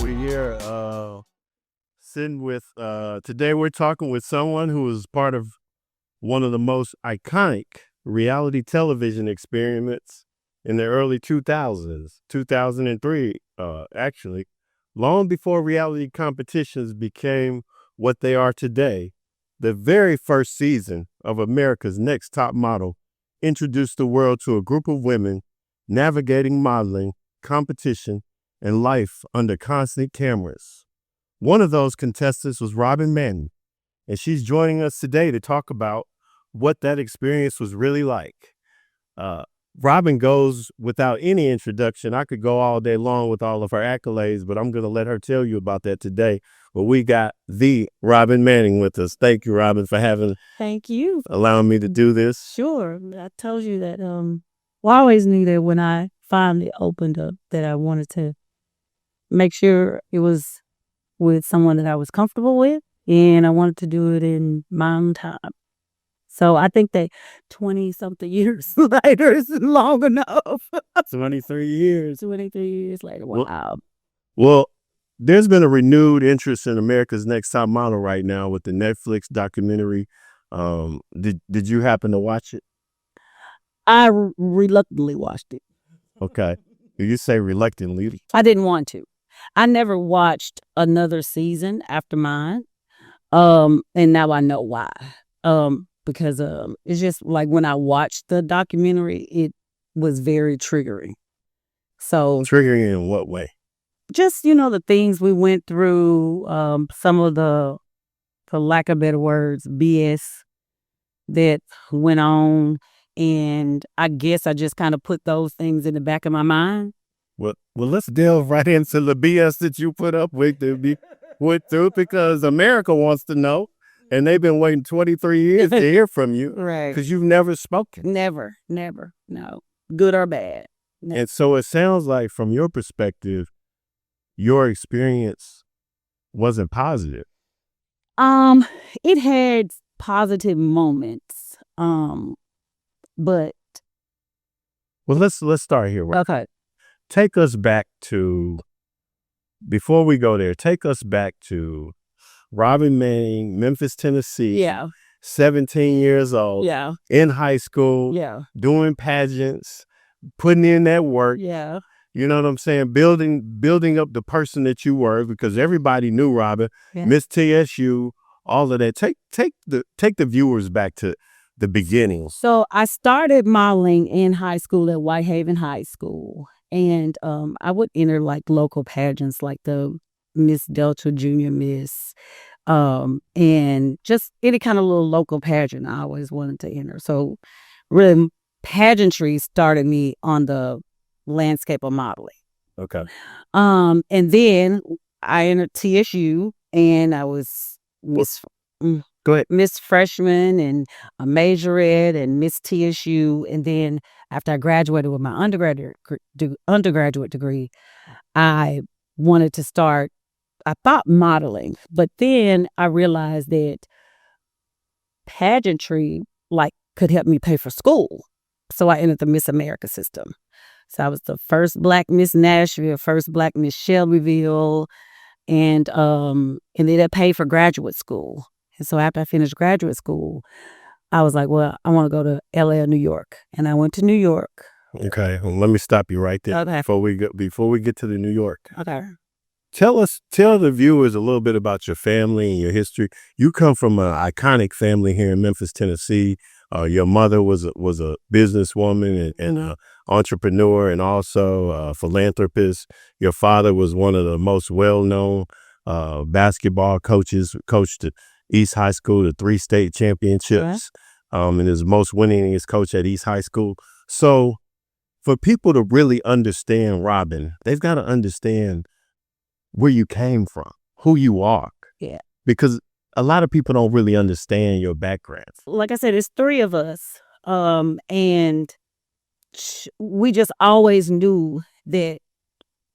We here sitting with today we're talking with someone who was part of one of the most iconic reality television experiments in the early 2000s, 2003 actually, long before reality competitions became what they are today. The very first season of America's Next Top Model introduced the world to a group of women navigating modeling, competition, and life under constant cameras. One of those contestants was Robbyne Manning, and she's joining us today to talk about what that experience was really like. Robbyne goes without any introduction. I could go all day long with all of her accolades, but I'm going to let her tell you about that today. But we got the Robbyne Manning with us. Thank you, Robbyne, for Thank you. allowing me to do this. Sure. I told you that I always knew that when I finally opened up that I wanted to make sure it was with someone that I was comfortable with, and I wanted to do it in my own time. So I think that 20-something years later is long enough. 23 years. 23 years later. Wow. Well, there's been a renewed interest in America's Next Top Model right now with the Netflix documentary. Did you happen to watch it? I reluctantly watched it. Okay. You say reluctantly. I didn't want to. I never watched another season after mine. And now I know why. Because it's just like when I watched the documentary, it was very triggering. So Triggering in what way? just, the things we went through, some of the, for lack of better words, BS that went on. And I guess I just kind of put those things in the back of my mind. Well, let's delve right into the BS that you put up with to be went through, because America wants to know, and they've been waiting 23 years to hear from you, Right. because you've never spoken. Never. No. Good or bad. And so it sounds like, from your perspective, your experience wasn't positive. It had positive moments. But Well, let's start here. Right? okay. Take us back to, before we go there, take us back to Robbyne Manning, Memphis, Tennessee. Yeah. 17 years old. Yeah. In high school. Yeah. Doing pageants, putting in that work. Yeah. You know what I'm saying? Building up the person that you were, because everybody knew Robbyne, Yeah. Miss TSU, all of that. Take the viewers back to the beginning. So I started modeling in high school at Whitehaven High School. And I would enter like local pageants like the Miss Delta Junior Miss, and just any kind of little local pageant I always wanted to enter. So really pageantry started me on the landscape of modeling. Okay. And then I entered TSU, and I was Go ahead. Miss Freshman and a majorette and Miss TSU. And then after I graduated with my undergraduate degree, I wanted to start, I thought modeling, but then I realized that pageantry could help me pay for school. So I entered the Miss America system. So I was the first Black Miss Nashville, first Black Miss Shelbyville, and then it paid for graduate school. And so after I finished graduate school, I was like, well, I want to go to LA or New York. And I went to New York. Okay. Well, let me stop you right there. Okay. Before we get to the New York. Okay. Tell the viewers a little bit about your family and your history. You come from an iconic family here in Memphis, Tennessee. Your mother was a businesswoman and an entrepreneur, and also a philanthropist. Your father was one of the most well-known basketball coaches, coached at East High School to 3 state championships, and is most winningest coach at East High School. So for people to really understand Robbyne, they've got to understand where you came from, who you are. Yeah. Because a lot of people don't really understand your background. Like I said, it's 3 of us. And we just always knew that,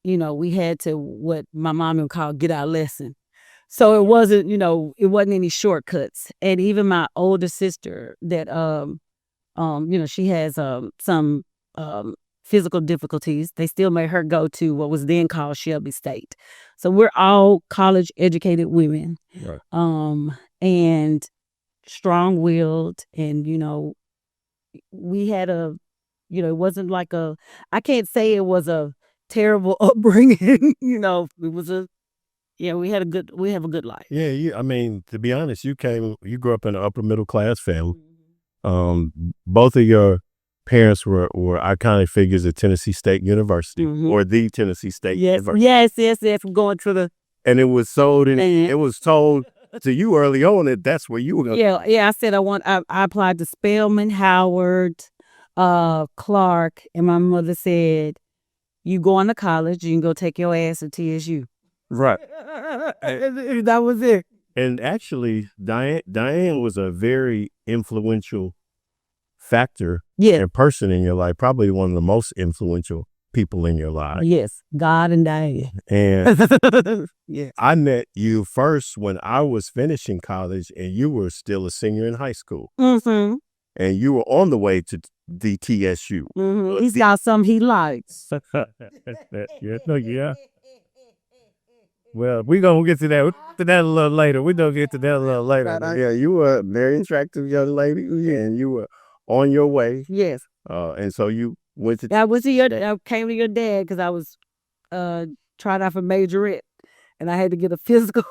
we had to, what my mom would call, get our lesson. So it wasn't, any shortcuts. And even my older sister that, she has some physical difficulties. They still made her go to what was then called Shelby State. So we're all college educated women. Right. And strong-willed, and we had it wasn't like I can't say it was a terrible upbringing. It was we have a good life. Yeah, I mean, to be honest, you grew up in an upper middle class family. Both of your parents were iconic figures at Tennessee State University, or the Tennessee State University. Yes. I'm going to the. And it was sold, and it was told to you early on that that's where you were going. Yeah. I said I applied to Spelman, Howard, Clark, and my mother said, "You going to college? You can go take your ass to TSU." Right. That was it. And actually, Diane was a very influential factor and person in your life, probably one of the most influential people in your life. Yes, God and Diane. And I met you first when I was finishing college, and you were still a senior in high school. Mm-hmm. And you were on the way to the TSU. Mm-hmm. He's got something he likes. Yeah. Well, we're going to get to that a little later. We're going to get to that a little later. Yeah, you were a very attractive young lady, and you were on your way. Yes. And so you went to... I came to your dad because I was trying out for majorette, and I had to get a physical.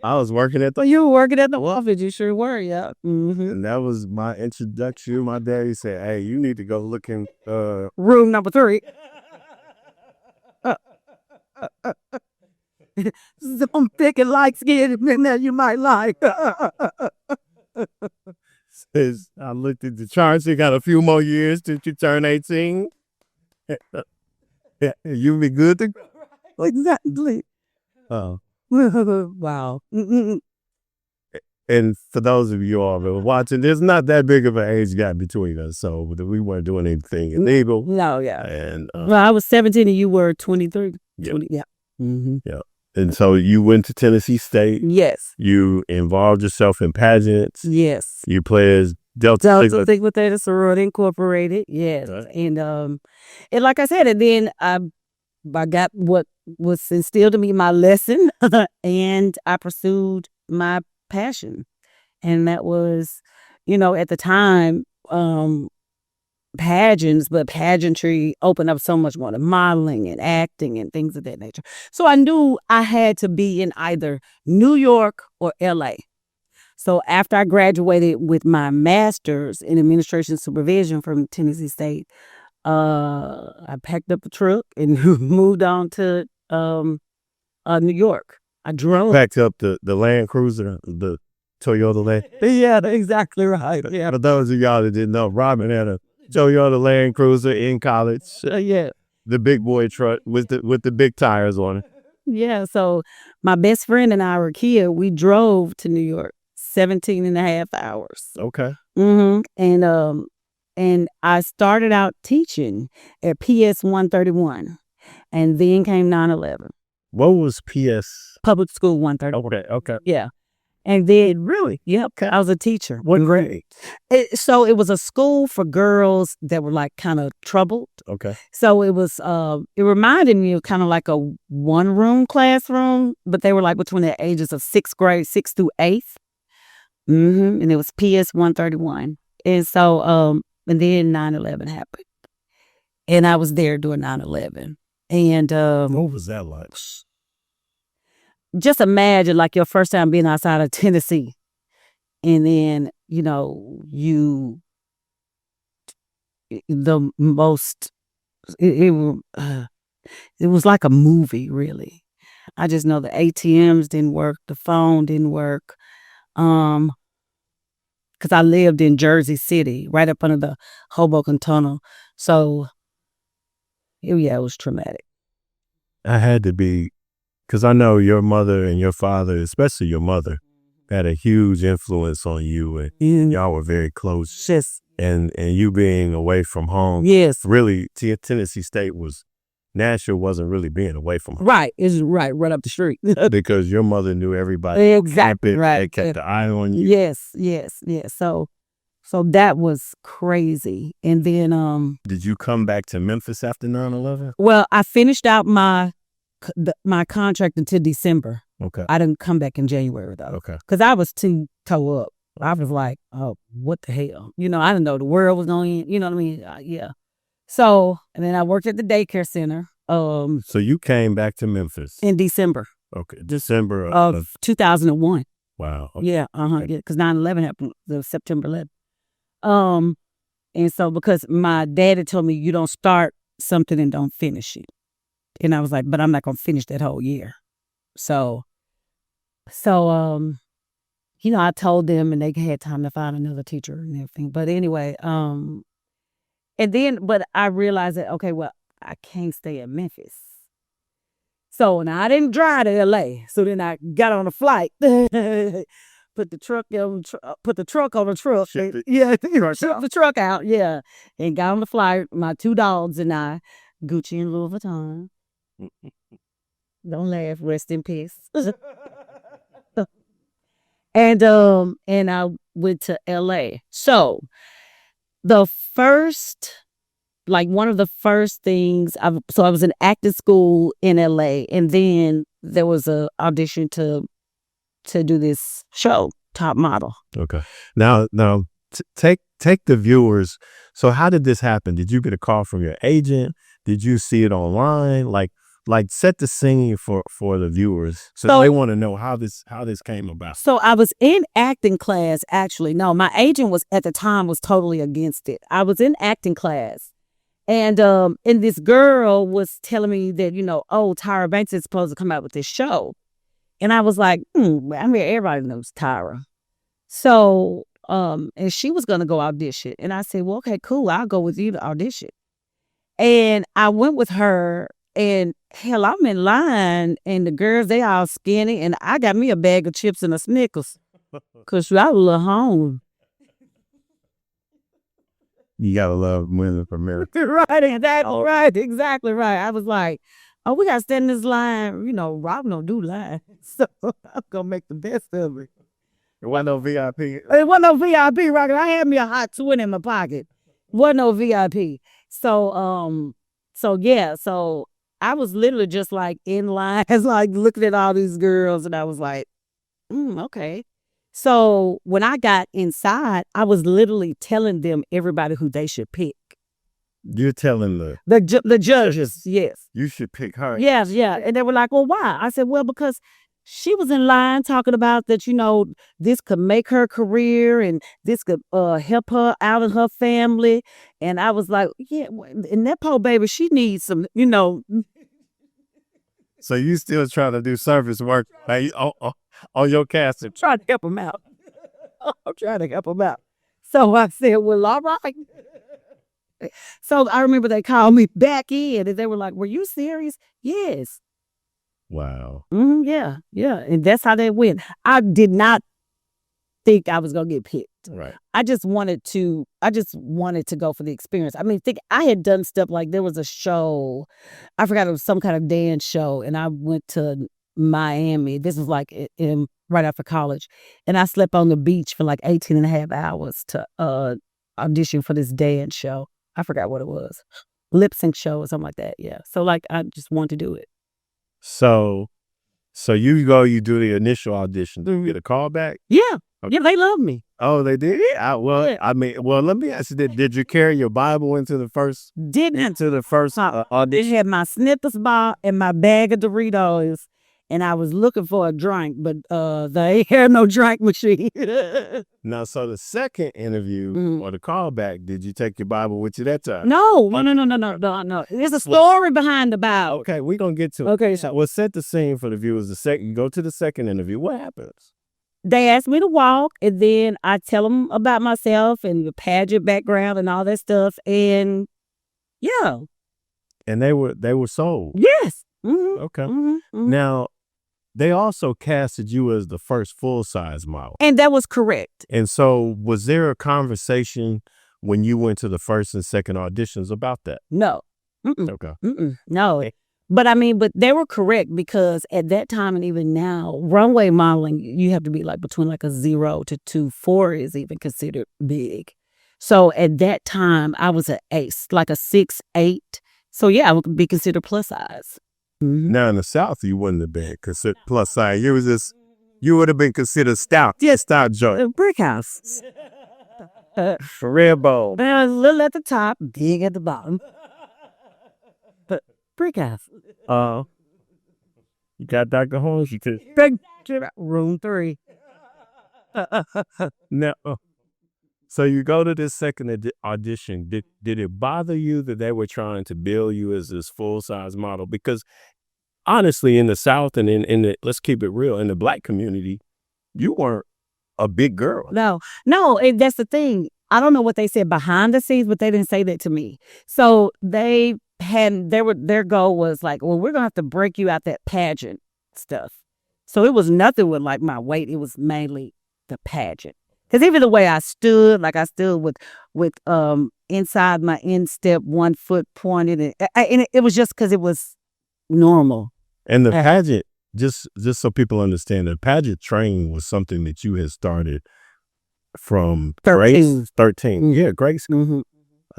I was working at you were working at the office. You sure were, yeah. Mm-hmm. And that was my introduction. My daddy said, "Hey, you need to go look in room number 3. Some thick and light skinned men that you might like." Says, I looked at the charts. You got a few more years till you turn 18. You'll be good to... Exactly. Oh. Wow. And for those of you all that were watching, there's not that big of an age gap between us, so we weren't doing anything illegal. No, yeah. And I was 17 and you were 23. Yeah. 20, yeah. Mm-hmm. Yeah. And so you went to Tennessee State. Yes. You involved yourself in pageants. Yes. You played as Delta Sigma Theta Sorority Incorporated. Yes. Right. And like I said, and then I got what was instilled in me, my lesson, and I pursued my passion. And that was, at the time, pageants, but pageantry opened up so much more to modeling and acting and things of that nature. So I knew I had to be in either New York or LA. So after I graduated with my master's in administration supervision from Tennessee State, I packed up a truck and moved on to New York. I drove. Packed up the Land Cruiser, the Toyota Land. Yeah, exactly right. Yeah. For those of y'all that didn't know, Robbyne had a Toyota Land Cruiser in college. Yeah. The big boy truck with the big tires on it. Yeah. So my best friend and I were here. We drove to New York 17 and a half hours. Okay. Mm-hmm. And I started out teaching at PS 131, and then came 9/11. What was PS? Public School 131. Okay. Yeah. And then, really, yep, I was a teacher. What grade? So it was a school for girls that were like kind of troubled. Okay. So it was, it reminded me of kind of like a one-room classroom, but they were like between the ages of 6th grade, 6th through 8th. And it was PS 131. And so, and then 9/11 happened. And I was there during 9/11. And what was that like? Just imagine like your first time being outside of Tennessee. And then, it was like a movie, really. I just know the ATMs didn't work. The phone didn't work. Because I lived in Jersey City, right up under the Hoboken Tunnel. So, it was traumatic. I had to be, because I know your mother and your father, especially your mother, had a huge influence on you, and y'all were very close. Yes. And you being away from home. Yes. Really, Tennessee State Nashville wasn't really being away from home. Right. It's right up the street. Because your mother knew everybody. Exactly. Right. They kept the eye on you. Yes. So So that was crazy. And then Did you come back to Memphis after 9/11? well, I finished out my contract until December. Okay. I didn't come back in January though. Okay. Because I was too toe up. I was like, oh, what the hell? You know, I didn't know the world was going in. You know what I mean? Yeah. So, and then I worked at the daycare center. So you came back to Memphis in December. Okay, December of 2001. Wow. Okay. Yeah. Yeah. Because 9/11 happened the September 11th. And so because my daddy told me you don't start something and don't finish it, and I was like, but I'm not gonna finish that whole year. So, you know, I told them, and they had time to find another teacher and everything. But anyway, and then, but I realized that, okay, well, I can't stay in Memphis. So now I didn't drive to LA. So then I got on a flight, put the truck on the truck. Yeah, shipped the truck out. Yeah, and got on the flight. My 2 dogs and I, Gucci and Louis Vuitton. Don't laugh. Rest in peace. And I went to LA. So the first, like one of the first things, I was in acting school in LA, and then there was a audition to do this show, Top Model. Okay. Now take the viewers. So how did this happen? Did you get a call from your agent? Did you see it online? Like set the scene for the viewers, so they want to know how this came about. So I was in acting class, actually. No, my agent was at the time was totally against it. I was in acting class, and this girl was telling me that, you know, oh, Tyra Banks is supposed to come out with this show, and I was like, I mean, everybody knows Tyra. So and she was gonna go audition, and I said, well, okay, cool, I'll go with you to audition, and I went with her. And hell, I'm in line, and the girls, they all skinny, and I got me a bag of chips and a Snickers, cause I was a little hungry. You gotta love women from America, right? And that, right, exactly right. I was like, oh, we gotta stand in this line. You know, Robbyne don't do lines, so I'm gonna make the best of it. There wasn't no VIP. There wasn't no VIP, right? I had me a hot 20 in my pocket. Wasn't no VIP. So yeah, so I was literally just like in line, like looking at all these girls, and I was like, okay. So when I got inside, I was literally telling them everybody who they should pick. You're telling the judges, yes. You should pick her. Yes, yeah. And they were like, well, why? I said, well, because she was in line talking about that, you know, this could make her career and this could help her out in her family. And I was like, yeah, and that poor baby, she needs some, you know. So you still trying to do service work on your casting? Trying to help him out. I'm trying to help him out. So I said, well, all right. So I remember they called me back in, and they were like, were you serious? Yes. Wow. Yeah. And that's how that went. I did not think I was going to get picked. Right. I just wanted to go for the experience. I mean, I had done stuff like there was a show, I forgot, it was some kind of dance show, and I went to Miami. This was like right after college, and I slept on the beach for like 18 and a half hours to audition for this dance show. I forgot what it was. Lip sync show or something like that. Yeah. So like I just wanted to do it. So you go, you do the initial audition. Do you get a call back? Yeah. Okay. Yeah, they love me. Oh, they did? Yeah. I mean, let me ask you, did you carry your Bible into the first audition? I had my Snickers bar and my bag of Doritos, and I was looking for a drink, but they had no drink machine. Now, so the second interview or the callback, did you take your Bible with you that time? No. There's a story behind the Bible. Okay, we're going to get to it. Okay. So we'll set the scene for the viewers. You go to the second interview. What happens? They ask me to walk, and then I tell them about myself and the pageant background and all that stuff. And yeah. And they were sold. Yes. Okay. Now, they also casted you as the first full-size model. And that was correct. And so was there a conversation when you went to the first and second auditions about that? No. Okay. No. But I mean, but they were correct because at that time and even now, runway modeling, you have to be like between like a 0 to 2.4 is even considered big. So at that time, I was an ace, like a 6'8". So yeah, I would be considered plus size. Now in the South, you wouldn't have been considered plus size. You would have been considered stout. Yes. Stout joint. Brick house. Red bowl. A little at the top, big at the bottom. But brick house. You got Dr. Holmes. You could Room 3. now. So you go to this second audition. Did it bother you that they were trying to bill you as this full size model? Because honestly, in the South and in the, let's keep it real, in the Black community, you weren't a big girl. No, that's the thing. I don't know what they said behind the scenes, but they didn't say that to me. So their goal was like, well, we're gonna have to break you out that pageant stuff. So it was nothing with like my weight. It was mainly the pageant. Because even the way I stood, like I stood with inside my instep, 1 foot pointed, and it was just because it was normal. And the pageant, just so people understand, the pageant training was something that you had started from 13. 13. Yeah, grade school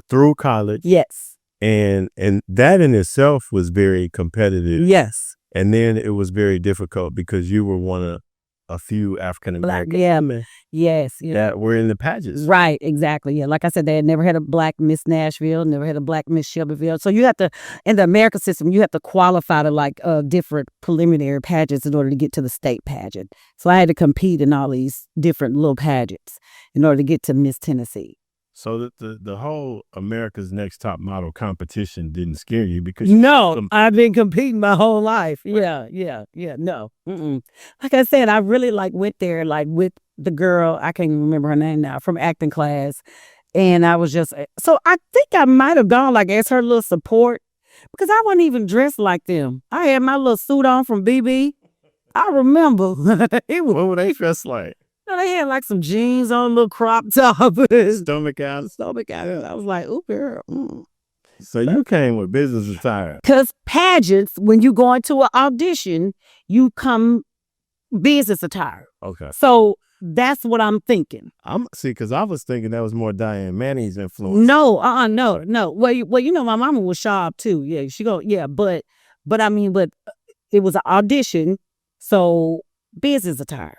through college. Yes. And that in itself was very competitive. Yes. And then it was very difficult because you were one of a few African American women that were in the pageants. Right, exactly. Yeah, like I said, they had never had a Black Miss Nashville, never had a Black Miss Shelbyville. So you have to, in the American system, you have to qualify to like different preliminary pageants in order to get to the state pageant. So I had to compete in all these different little pageants in order to get to Miss Tennessee. So the whole America's Next Top Model competition didn't scare you because I've been competing my whole life. Yeah. No, like I said, I really like went there like with the girl. I can't even remember her name now from acting class, and I was just so I think I might have gone like as her little support because I wasn't even dressed like them. I had my little suit on from BB. I remember. What were they dressed like? No, they had like some jeans on, a little crop top. Stomach out. I was like, ooh, girl. So you came with business attire. Because pageants, when you go into an audition, you come business attire. Okay. So that's what I'm thinking. Because I was thinking that was more Diane Manning's influence. No. Well, you know, my mama was sharp too. Yeah, but it was an audition, so business attire.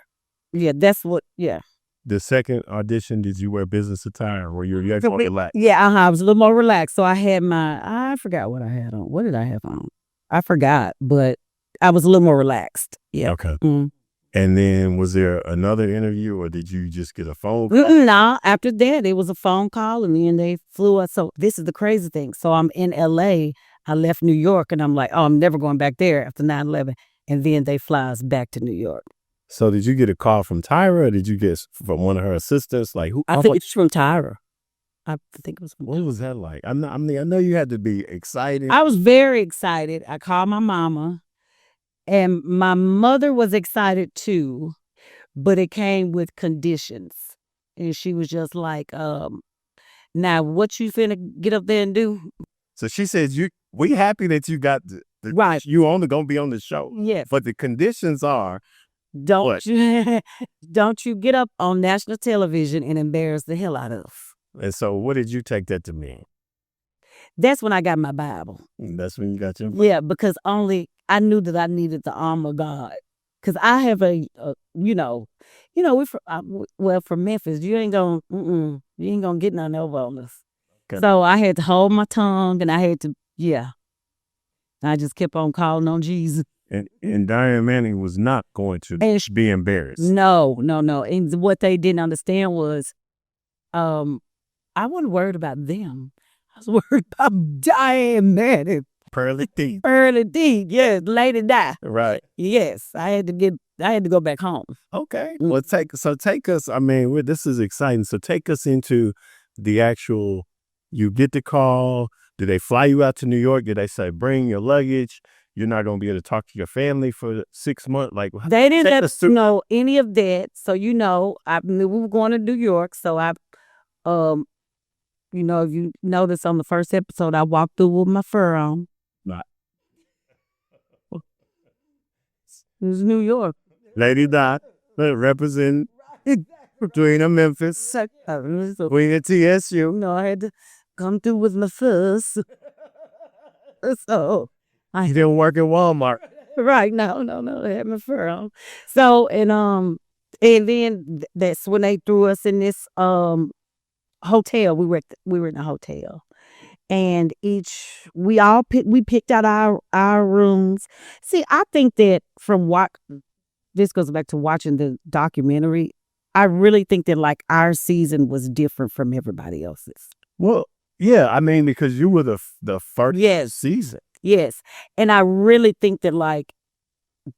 Yeah, that's what. Yeah. The second audition, did you wear business attire or you were more relaxed? Yeah, I was a little more relaxed. So I had I forgot what I had on. What did I have on? I forgot, but I was a little more relaxed. Yeah. Okay. And then was there another interview or did you just get a phone call? No, after that, it was a phone call and then they flew us. So this is the crazy thing. So I'm in LA. I left New York and I'm like, oh, I'm never going back there after 9/11. And then they fly us back to New York. So did you get a call from Tyra or did you get from one of her assistants? Like who? I think it's from Tyra. I think it was. What was that like? I know you had to be excited. I was very excited. I called my mama and my mother was excited too, but it came with conditions. And she was just like, now what you finna get up there and do? So she says, we happy that you got the right. You only gonna be on the show. Yes. But the conditions are don't you get up on national television and embarrass the hell out of us. And so what did you take that to mean? That's when I got my Bible. That's when you got your Bible? Yeah, because I knew that I needed the armor of God. Because I have we're from Memphis. You ain't gonna get none over on us. Okay. So I had to hold my tongue and I had to, I just kept on calling on Jesus. And Diane Manning was not going to be embarrassed. No. And what they didn't understand was, I wasn't worried about them. I was worried about Diane Manning. Pearly Deep. Yes, Lady Di. Right. Yes, I had to go back home. Okay. Well, take us. I mean, this is exciting. So take us into the actual. You get the call. Do they fly you out to New York? Did they say bring your luggage? You're not going to be able to talk to your family for 6 months. Like they didn't let us know any of that. So I knew we were going to New York. So if you notice on the first episode, I walked through with my fur on. Right. It was New York. Lady Dot, representing between the Memphis, between the TSU. No, I had to come through with my first. So You didn't work at Walmart. right, no, I had my fur on. So and then that's when they threw us in this hotel. We were in a hotel, and we picked out our rooms. See, I think that from what this goes back to watching the documentary. I really think that like our season was different from everybody else's. Well, yeah, I mean, because you were the first Yes. season. Yes, and I really think that like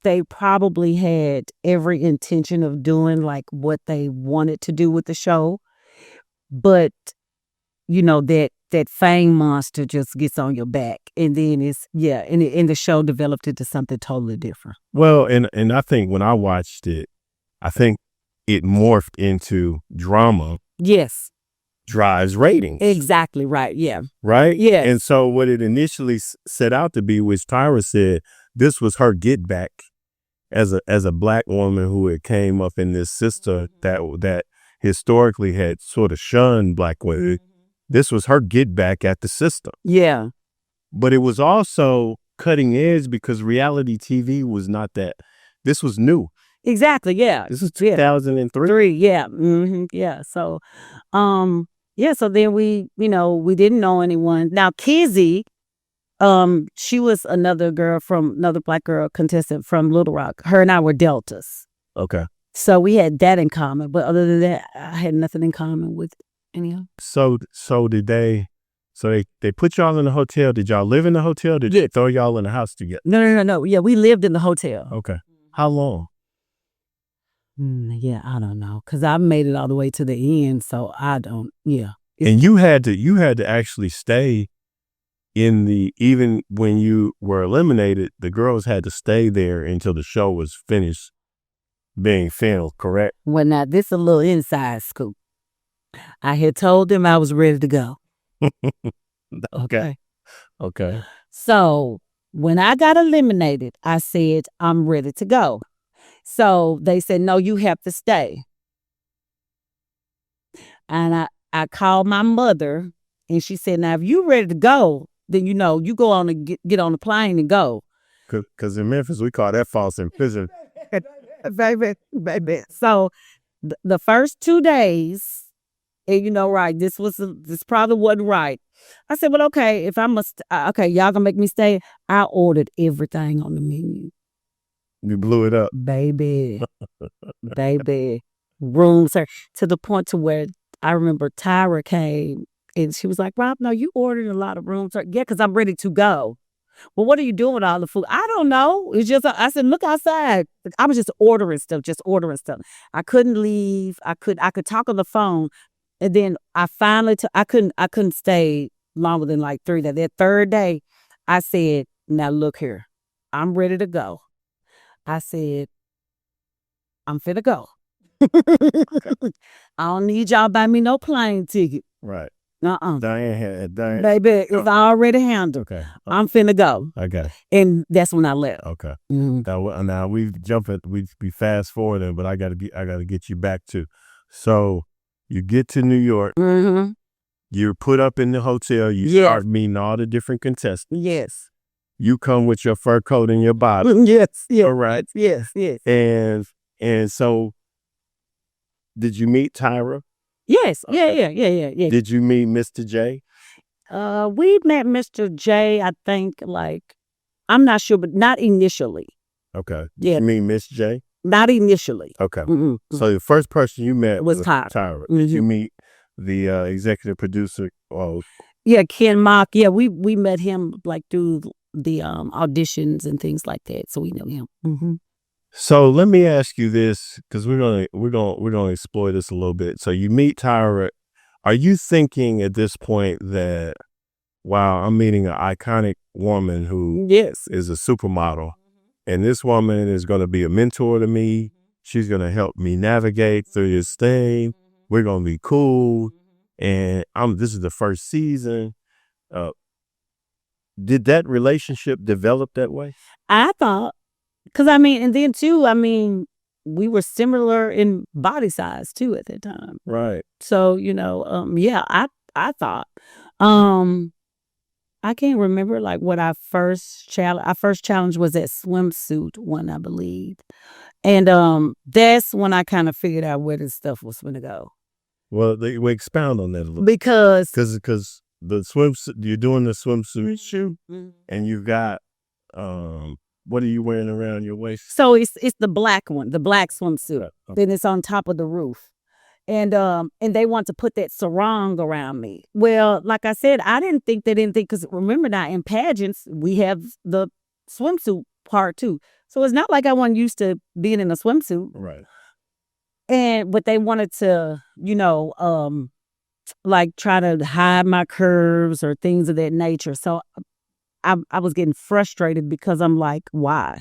they probably had every intention of doing like what they wanted to do with the show, but you know that fame monster just gets on your back, and then and the show developed into something totally different. Well, and I think when I watched it, I think it morphed into drama Yes, drives ratings. exactly right. Yeah, Right? Yes. And so what it initially set out to be, which Tyra said, this was her get back as a black woman who had came up in this sister that historically had sort of shunned black women. This was her get back at the system. yeah, But it was also cutting edge because reality TV was not that. This was new. exactly. Yeah, This is 2003. yeah, yeah. So, so then we didn't know anyone. Now Kizzy, she was another black girl contestant from Little Rock. Her and I were Deltas. Okay. So we had that in common, but other than that, I had nothing in common with any of them. So did they? So they put y'all in the hotel. Did y'all live in the hotel? Did they throw y'all in the house together? No. Yeah, we lived in the hotel. Okay. How long? Yeah, I don't know, cause I made it all the way to the end, so I don't. Yeah. And you had to actually stay even when you were eliminated. The girls had to stay there until the show was finished being filmed. Correct? Well, now this is a little inside scoop. I had told them I was ready to go. Okay. Okay. So when I got eliminated, I said, I'm ready to go. So they said, no, you have to stay. And I called my mother, and she said, now, if you're ready to go, then, you go on and get on the plane and go. Because in Memphis, we call that false imprisonment. Baby. So the first 2 days, and right, this probably wasn't right. I said, well, okay, if I must, okay, y'all gonna make me stay. I ordered everything on the menu. You blew it up. Baby. Room service, to the point to where I remember Tyra came and she was like, Rob, no, you ordered a lot of room service. Yeah, because I'm ready to go. Well, what are you doing with all the food? I don't know. It's just, I said, look outside. I was just ordering stuff. I couldn't leave. I could talk on the phone. And then I finally, I couldn't stay longer than like 3 days. That third day, I said, now look here. I'm ready to go. I said, I'm finna go. I don't need y'all buy me no plane ticket. Right. Diane. Diane. Baby, it's already handled. Okay. I'm finna go. Okay. And that's when I left. Okay. Now we fast forwarding, but I gotta get you back to. So you get to New York. Mm-hmm. You're put up in the hotel. You start meeting all the different contestants. Yes. You come with your fur coat and your bottle. Yes. All right. Yes. And so, did you meet Tyra? Yes. Okay. Yeah. Did you meet Mr. J? We met Mr. J, I think, like, I'm not sure, but not initially. Okay. Yeah. You mean Miss J? Not initially. Okay. Mm-mm. So the first person you met was Tyra. Tyra. Did you meet the executive producer? Oh, yeah, Ken Mock. Yeah, we met him like through the auditions and things like that. So we know him. Mm-hmm. So let me ask you this, because we're gonna explore this a little bit. So you meet Tyra. Are you thinking at this point that, wow, I'm meeting an iconic woman who is a supermodel, and this woman is going to be a mentor to me. She's going to help me navigate through this thing. We're going to be cool. And this is the first season. Did that relationship develop that way? I thought. Cause I mean, and then too, I mean, we were similar in body size too at that time. Right. So, yeah, I thought. I can't remember like what our first challenge was that swimsuit one, I believe. And that's when I kind of figured out where this stuff was gonna go. Well, we expound on that a little Because because the swimsuit, you're doing the swimsuit shoot, Mhm. and you got what are you wearing around your waist? So it's the black one, the black swimsuit. Okay. Then it's on top of the roof. And they want to put that sarong around me. Well, like I said, I didn't think they didn't think, because remember now in pageants we have the swimsuit part too. So it's not like I wasn't used to being in a swimsuit. Right. But they wanted to, like try to hide my curves or things of that nature. So I was getting frustrated because I'm like, why?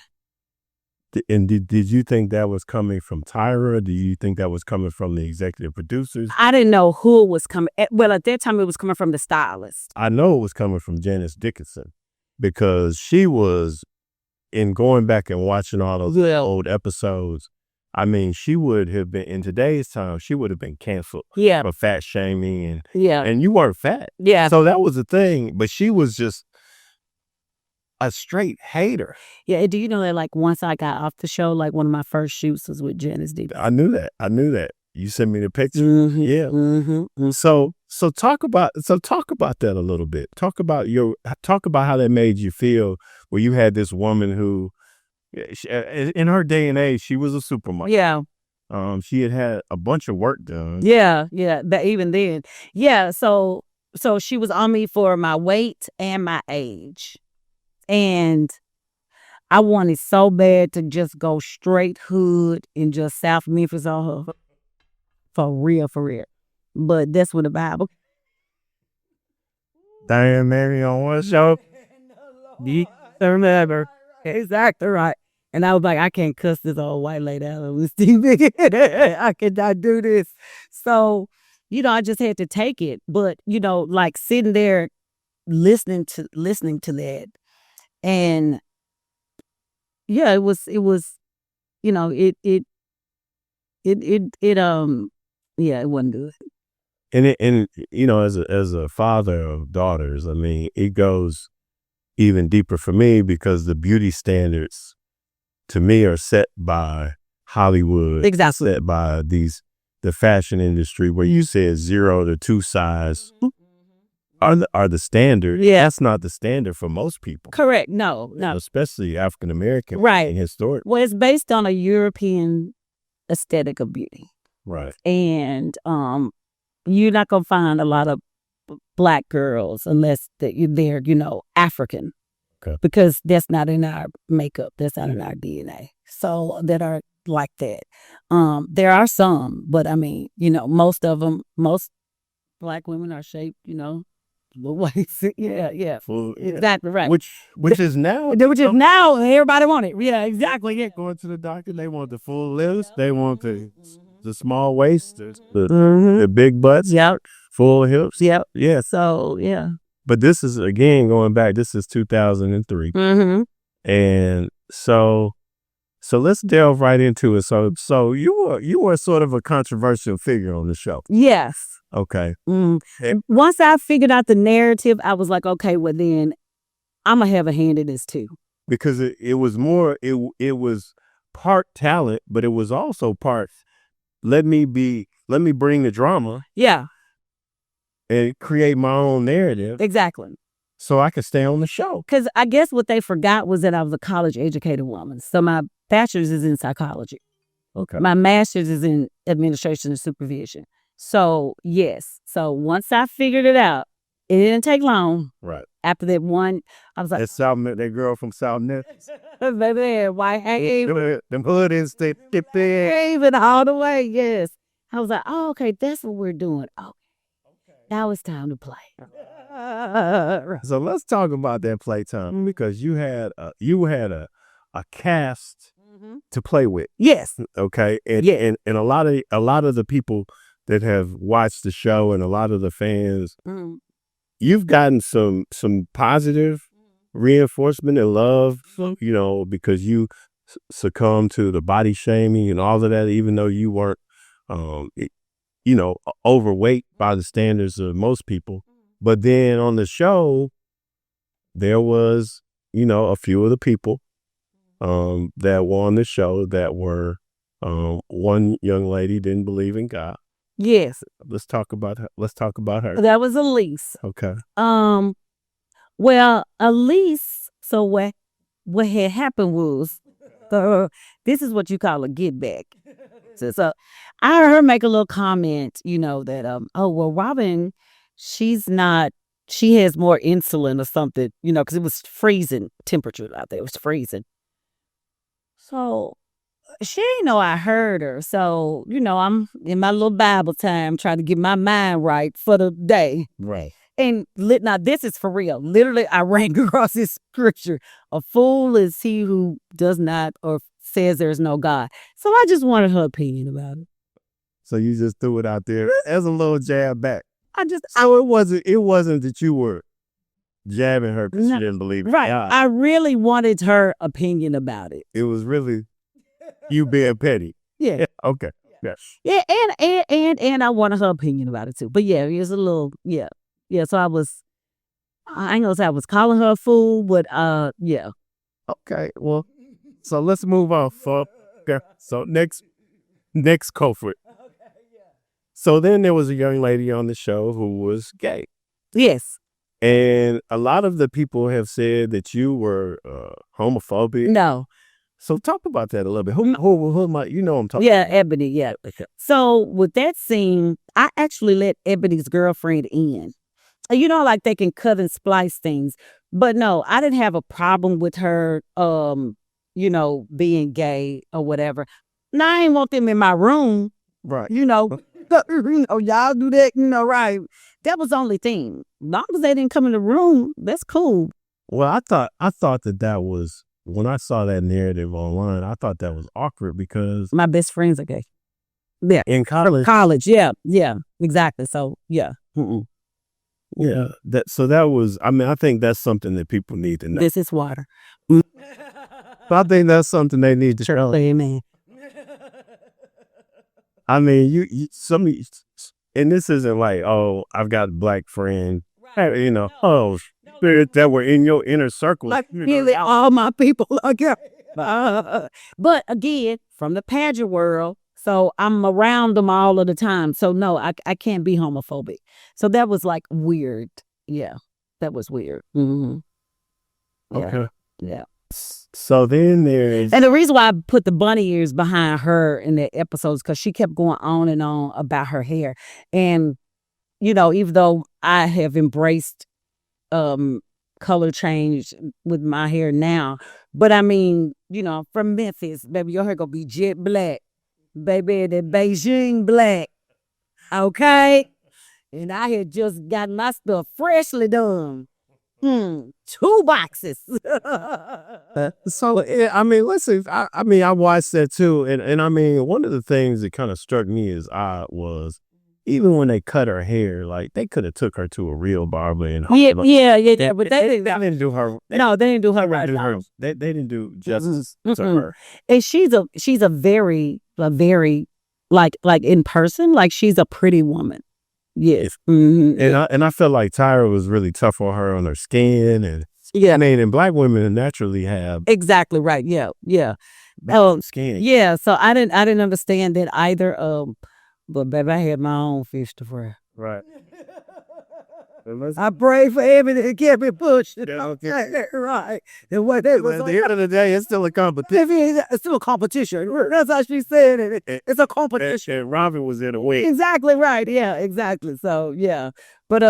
And did you think that was coming from Tyra? Do you think that was coming from the executive producers? I didn't know who it was coming. Well, at that time it was coming from the stylist. I know it was coming from Janice Dickinson, because she was, in going back and watching all those old episodes, I mean, she would have been, in today's time, she would have been canceled for fat shaming, and you weren't fat. Yeah. So that was the thing, but she was just a straight hater. Yeah, do you know that like once I got off the show, like one of my first shoots was with Janice Dickinson. I knew that. You sent me the picture. Mm-hmm, Yeah. mm-hmm. So talk about that a little bit. Talk about how that made you feel, where you had this woman who, in her day and age, she was a supermodel. Yeah. She had a bunch of work done. Yeah. That even then. Yeah. So she was on me for my weight and my age. And I wanted so bad to just go straight hood in just South Memphis on her. For real. But that's what the Bible. Diane Mary on one show. Remember. Exactly right. And I was like, I can't cuss this old white lady out on this TV. I cannot do this. So, I just had to take it. But, like sitting there listening to that. And yeah, it was, it wasn't good. And as a father of daughters, I mean, it goes even deeper for me, because the beauty standards to me are set by Hollywood. Exactly. Set by the fashion industry, where you said 0 to 2 size are the standard. Yeah. That's not the standard for most people. Correct. No. Especially African American. Right. Historic. Well, it's based on a European aesthetic of beauty. Right. And you're not gonna find a lot of Black girls unless they're African. Okay. Because that's not in our makeup. That's not in our DNA. So that are like that. There are some, but I mean, most Black women are shaped, yeah. Well, Exactly right. Which is now. Which is now everybody want it. Yeah, exactly. Yeah. Going to the doctor, they want the full lips. They want the small waist, the big butts, full hips. Yep. Yeah. So yeah. But this is, again, going back, this is 2003. Mm-hmm. And so let's delve right into it. So you were sort of a controversial figure on the show. Yes. Okay. Mm. Once I figured out the narrative, I was like, okay, well then I'm gonna have a hand in this too. Because it was more, it was part talent, but it was also part, let me bring the drama. Yeah. And create my own narrative. Exactly. So I could stay on the show. Because I guess what they forgot was that I was a college educated woman. So my bachelor's is in psychology. Okay. My master's is in administration and supervision. So yes. So once I figured it out, it didn't take long. Right. After that one, I was like, that girl from South Memphis. Baby, why them hood instinct. Even all the way, yes. I was like, oh, okay, that's what we're doing. Oh. Now it's time to play. So let's talk about that playtime, because you had a cast to play with. Yes. Okay. And a lot of the people that have watched the show, and a lot of the fans, you've gotten some positive reinforcement and love, because you succumb to the body shaming and all of that, even though you weren't, overweight by the standards of most people. But then on the show, there was, a few of the people that were on the show that were, one young lady didn't believe in God. Yes. Let's talk about her. That was Elise. Okay. Well, Elise, so what had happened was, this is what you call a get back. So I heard her make a little comment, that Robbyne, she has more insulin or something, because it was freezing temperature out there. It was freezing. So she didn't know I heard her. So, I'm in my little Bible time trying to get my mind right for the day. Right. And now this is for real. Literally, I ran across this scripture. A fool is he who does not or says there's no God. So I just wanted her opinion about it. So you just threw it out there as a little jab back. It wasn't that you were jabbing her because she didn't believe it. Right. I really wanted her opinion about it. It was really you being petty. Yeah. Okay. Yeah. Yeah, and I wanted her opinion about it too. But yeah, it was a little yeah. So I ain't gonna say I was calling her a fool, but yeah. Okay. Well, so let's move on. Okay. So next culprit. So then there was a young lady on the show who was gay. Yes. And a lot of the people have said that you were homophobic. No. So talk about that a little bit. Who am I? I'm talking about. Ebony, yeah. So with that scene, I actually let Ebony's girlfriend in. Like they can cut and splice things. But no, I didn't have a problem with her, being gay or whatever. Now, I ain't want them in my room. Right. Y'all do that, right. That was the only thing. As long as they didn't come in the room, that's cool. Well, I thought that was, when I saw that narrative online, I thought that was awkward because my best friends are gay. Yeah. In college. Yeah, exactly. So, yeah. Mm-mm. Yeah. That was, I think that's something that people need to know. This is water. But I think that's something they need to know. Amen. I mean, and this isn't like, oh, I've got black friends, right. That were in your inner circle. Like nearly all my people are gay. But again, from the pageant world, so I'm around them all of the time. So no, I can't be homophobic. So that was like weird. Yeah, that was weird. Mm-hmm. Yeah. Okay. Yeah. So then there's... And the reason why I put the bunny ears behind her in the episodes, because she kept going on and on about her hair. And, even though I have embraced color change with my hair now, but I mean, from Memphis, baby, your hair gonna be jet black. Baby, the Beijing black. Okay? And I had just gotten my stuff freshly done. 2 boxes. So, I mean, listen, I watched that too. And I mean, one of the things that kind of struck me as odd was even when they cut her hair, like they could have took her to a real barber and but they didn't do her. They didn't do her right. They didn't do justice to her. And she's a very like in person, like she's a pretty woman. Yes. Mm-hmm. And I felt like Tyra was really tough on her on her skin, and I mean, and black women naturally have exactly right. Yeah. Skin. Yeah. So I didn't understand that either. But baby, I had my own fish to fry. Right. I pray for everything to get me pushed. Okay. Right. And what they was at the end of the day, it's still a competition. It's still a competition. That's how she said it. It's a competition. And Robbyne was in a win. Exactly right. Yeah, exactly. So yeah. But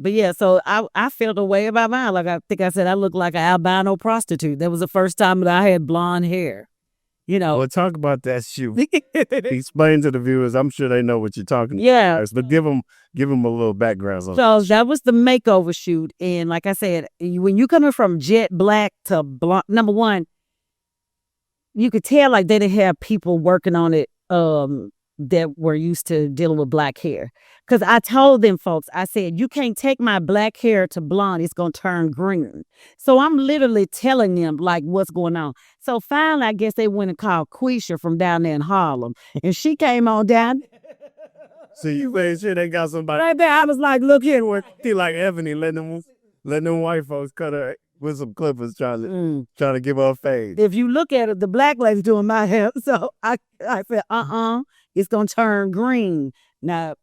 yeah, so I felt a way about mine. Like I think I said I looked like an albino prostitute. That was the first time that I had blonde hair. Well, talk about that shoot. Explain to the viewers. I'm sure they know what you're talking about. Yeah. But give them a little background. So that was the makeover shoot. And like I said, when you coming from jet black to blonde, number one, you could tell like they didn't have people working on it that were used to dealing with black hair. Because I told them folks, I said, you can't take my black hair to blonde. It's going to turn green. So I'm literally telling them like what's going on. So finally, I guess they went and called Quisha from down there in Harlem. And she came on down. So you made sure they got somebody Right there, I was like, look here. see like Ebony letting them white folks cut her with some clippers trying to give her a fade. If you look at it, the black lady's doing my hair. So I said, it's going to turn green. Now,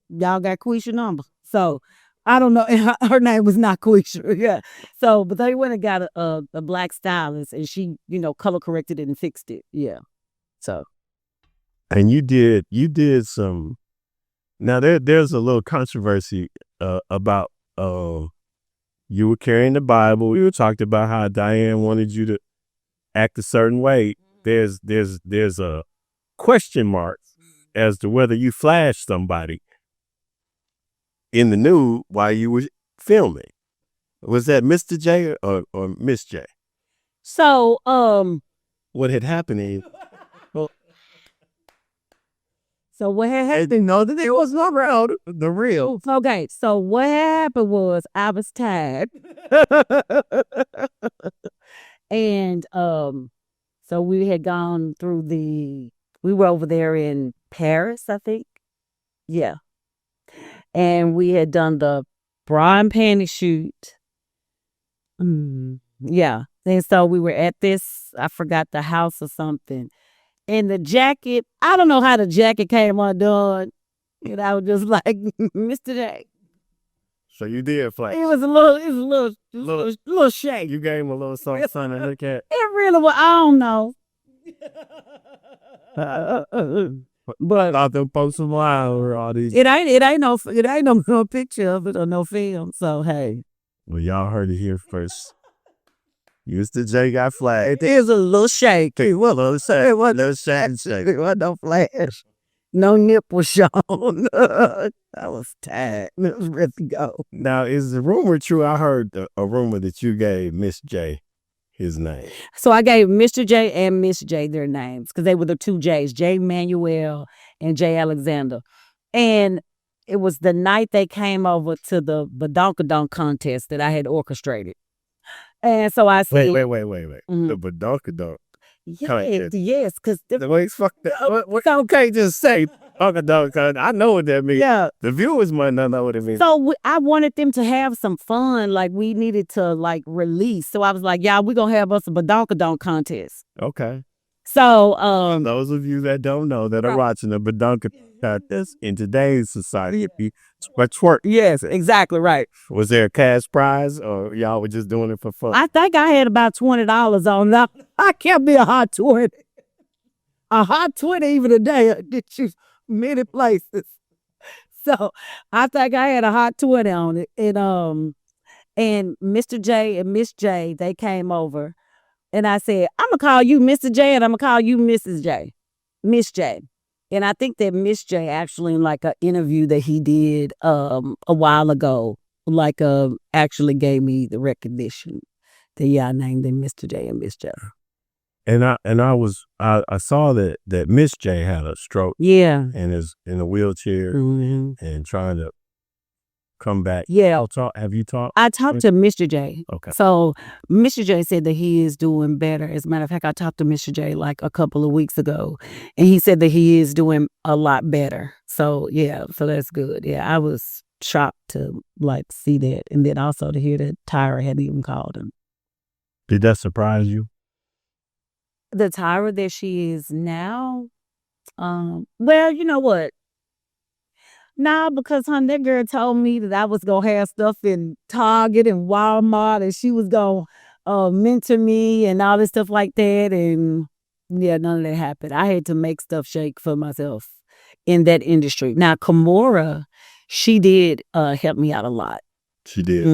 y'all got Quisha number. So I don't know. Her name was not Quisha. Yeah. So, but they went and got a black stylist and she, color corrected it and fixed it. Yeah. So. And you did some. Now there's a little controversy about you were carrying the Bible. We were talked about how Diane wanted you to act a certain way. There's a question mark as to whether you flashed somebody in the nude while you were filming. Was that Mr. J or Miss J? So what had happened is. So what had happened? They know that it was not around the real. Okay, so what happened was I was tired. And so we had gone through we were over there in Paris, I think. Yeah. And we had done the bra and panty shoot. Yeah. And so we were at this, I forgot the house or something. And the jacket, I don't know how the jacket came undone. And I was just like, Mr. J. So you did flash. It was a little shake. You gave him a little something to look at. It really was, I don't know. But Thought them post some line or all these. It ain't no picture of it or no film. So hey. Well, y'all heard it here first. Mr. J got flagged. It is a little shake. It was a little shake. It was little shake. It was no flash. No nipple shown. I was tired. It was ready to go. Now, is the rumor true? I heard a rumor that you gave Miss J his name. So I gave Mr. J and Miss J their names because they were the two J's, J. Manuel and J. Alexander. And it was the night they came over to the Badonkadonk contest that I had orchestrated. And so I said, wait. The Badonkadonk. Yes, because the way it's fucked up. What okay, just say Badonkadonk. I know what that means. Yeah. The viewers might not know what it means. So I wanted them to have some fun. Like we needed to release. So I was like, y'all, we're going to have us a Badonkadonk contest. Okay. So those of you that don't know that are watching the Badonkadonk contest in today's society, but twerk. Yes, exactly right. Was there a cash prize or y'all were just doing it for fun? I think I had about $20 on that. I kept me a hot 20. A hot 20 even today did you many places. So I think I had a hot 20 on it. And Mr. J and Miss J, they came over. And I said, I'm going to call you Mr. J and I'm going to call you Mrs. J. Miss J. And I think that Miss J actually in an interview that he did a while ago, actually gave me the recognition that I named them Mr. J and Miss J. And I saw that Miss J had a stroke. Yeah. And is in a wheelchair and trying to come back. Yeah. Have you talked? I talked to Mr. J. Okay. So Mr. J said that he is doing better. As a matter of fact, I talked to Mr. J a couple of weeks ago, and he said that he is doing a lot better. So yeah, so that's good. Yeah, I was shocked to see that, and then also to hear that Tyra hadn't even called him. Did that surprise you? The Tyra that she is now? Well, you know what? Nah, because that girl told me that I was going to have stuff in Target and Walmart and she was going to mentor me and all this stuff like that. And yeah, none of that happened. I had to make stuff shake for myself in that industry. Now, Kimora, she did help me out a lot. She did?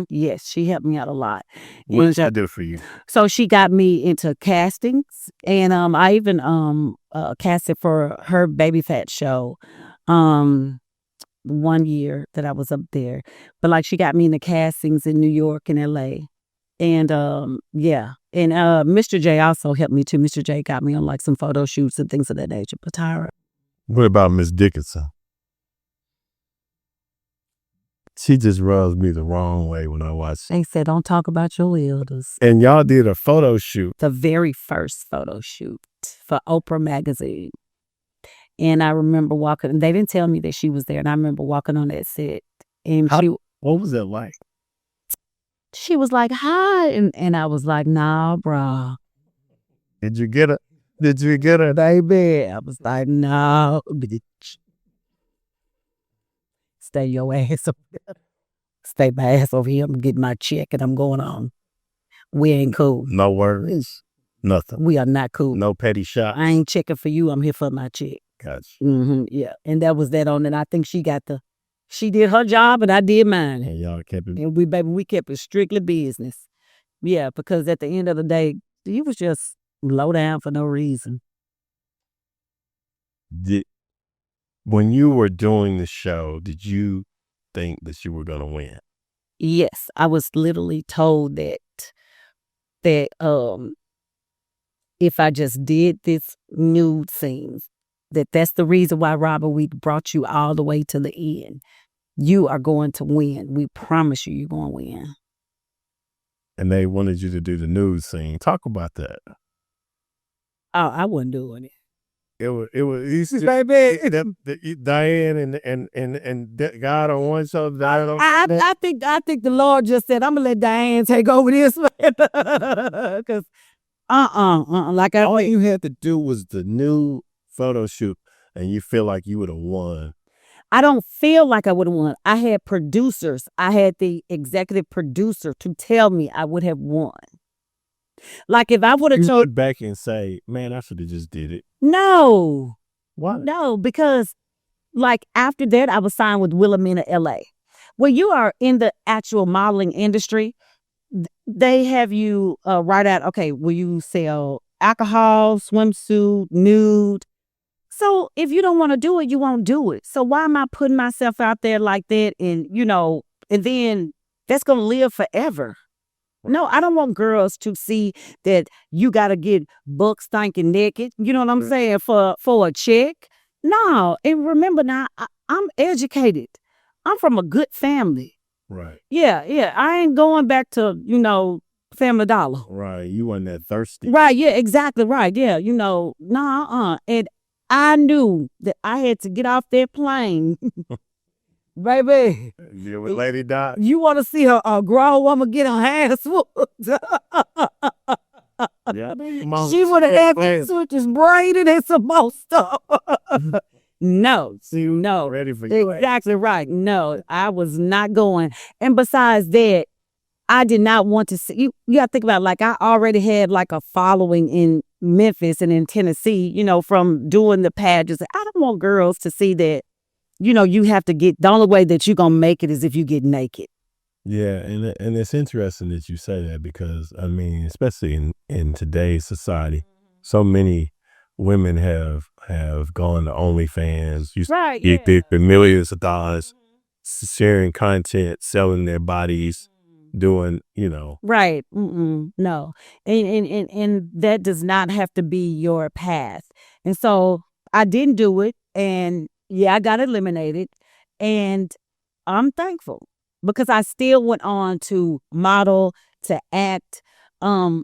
Yes, she helped me out a lot. What did she do for you? So she got me into castings. And I even casted for her Baby Fat show. 1 year that I was up there, but she got me in the castings in New York and LA, and yeah, and Mr. J also helped me too. Mr. J got me on some photo shoots and things of that nature. But Tyra, What about Miss Dickinson? She just rubs me the wrong way when I watch. They said, don't talk about your elders. And y'all did a photo shoot. The very first photo shoot for Oprah magazine. And I remember walking, they didn't tell me that she was there. And I remember walking on that set. And what was that like? She was like, hi. And I was like, nah, bro. Did you get her? Baby? I was like, no, bitch. Stay your ass over there. Stay my ass over here. I'm getting my check and I'm going on. We ain't cool. No worries. Nothing. We are not cool. No petty shots. I ain't checking for you. I'm here for my check. Gotcha. Yeah. And that was that on. And I think she did her job and I did mine. And y'all kept it. And we kept it strictly business. Yeah, because at the end of the day, you was just low down for no reason. When you were doing the show, did you think that you were going to win? Yes, I was literally told that if I just did this nude scenes, that's the reason why, Robert, we brought you all the way to the end. You are going to win. We promise you're going to win. And they wanted you to do the nude scene. Talk about that. Oh, I wasn't doing it. It was baby, Diane and God on one show. I think the Lord just said, I'm gonna let Diane take over this, because like all you had to do was the new photo shoot, and you feel like you would have won. I don't feel like I would have won. I had producers. I had the executive producer to tell me I would have won. Like if I would have told back and say, man, I should have just did it. No. Why? No, because like after that, I was signed with Wilhelmina LA. When you are in the actual modeling industry, they have you write out, okay, will you sell alcohol, swimsuit, nude? So if you don't want to do it, you won't do it. So why am I putting myself out there like that? And, and then that's going to live forever. No, I don't want girls to see that you got to get buck stinking naked. You know what I'm saying? For a check. No. And remember now, I'm educated. I'm from a good family. Right. Yeah. I ain't going back to, Family Dollar. Right. You wasn't that thirsty. Right. Yeah, exactly. Right. Yeah. And I knew that I had to get off that plane. Baby. Yeah, with Lady Di. You want to see a grown woman get her ass whooped? Yeah, she would have had switches braided and some more stuff. No. Ready for you. Exactly right. No, I was not going. And besides that, I did not want to see you. You got to think about it, like I already had like a following in Memphis and in Tennessee, from doing the pageants. I don't want girls to see that. You have to the only way that you're going to make it is if you get naked. Yeah. And it's interesting that you say that because, I mean, especially in today's society, so many women have gone to OnlyFans. Right. You think the millions of dollars sharing content, selling their bodies, doing, Right. No. And that does not have to be your path. And so I didn't do it. And yeah, I got eliminated, and I'm thankful because I still went on to model, to act. I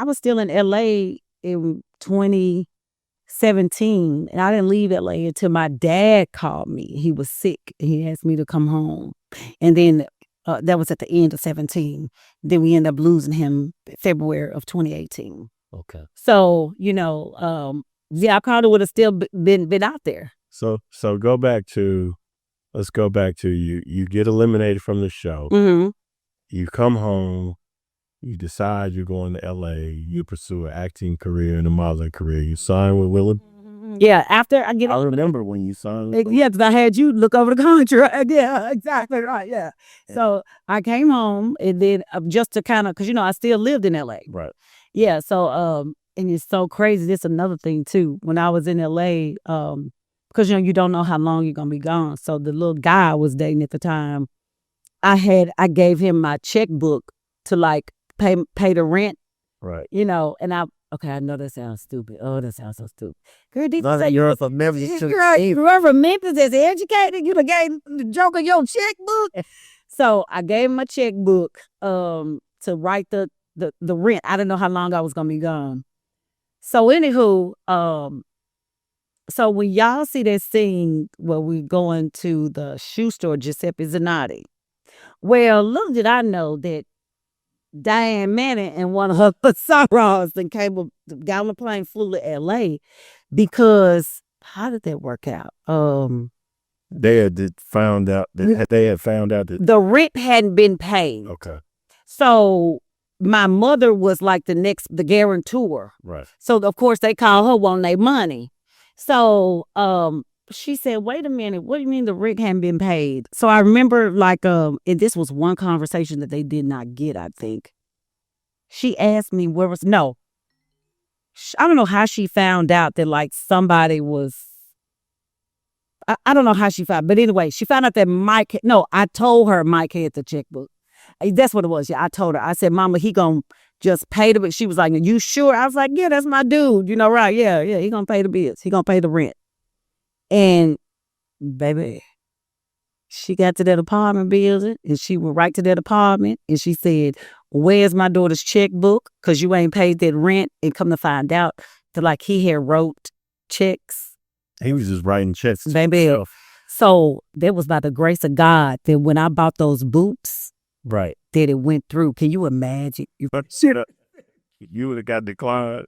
was still in LA in 2017, and I didn't leave LA until my dad called me. He was sick, and he asked me to come home. And then that was at the end of 17. Then we ended up losing him February of 2018. Okay. So, I probably would have still been out there. So let's go back to you get eliminated from the show. Mm-hmm. You come home, you decide you're going to LA, you pursue an acting career and a modeling career. You sign with Willem. Yeah, after I remember when you signed. Yeah, because I had you look over the contract. Yeah, exactly right. Yeah. So I came home and then just to kind of, because I still lived in LA. Right. Yeah. So and it's so crazy. This is another thing too. When I was in LA, because you don't know how long you're gonna be gone. So the little guy I was dating at the time, I gave him my checkbook to like pay the rent. Right. And Okay, I know that sounds stupid. Oh, that sounds so stupid. Girl, did None you say of you're from Memphis. girl, you're from Memphis as educated? You done gave the joker your checkbook? So I gave him a checkbook to write the rent. I didn't know how long I was gonna be gone. So anywho, so when y'all see that scene where we going to the shoe store, Giuseppe Zanotti, well, little did I know that Diane Manning and one of her sorors and got on the plane, flew to LA because how did that work out? They had found out that The rent hadn't been paid. okay. So my mother was like the guarantor. Right. So of course they called her wanting their money. So she said, wait a minute, what do you mean the rent hadn't been paid? So I remember like and this was one conversation that they did not get, I think. She asked me I don't know how she found out that like somebody was I don't know how she found, but anyway, she found out that I told her Mike had the checkbook. That's what it was. Yeah, I told her. I said, Mama, he gonna just pay the bill. She was like, are you sure? I was like, yeah, that's my dude. You know, right? Yeah, he gonna pay the bills. He gonna pay the rent. And baby, she got to that apartment building and she went right to that apartment and she said, where's my daughter's checkbook? Because you ain't paid that rent. And come to find out that like he had wrote checks. He was just writing checks. Baby. So that was by the grace of God that when I bought those boots, right, that it went through. Can you imagine? You would have got declined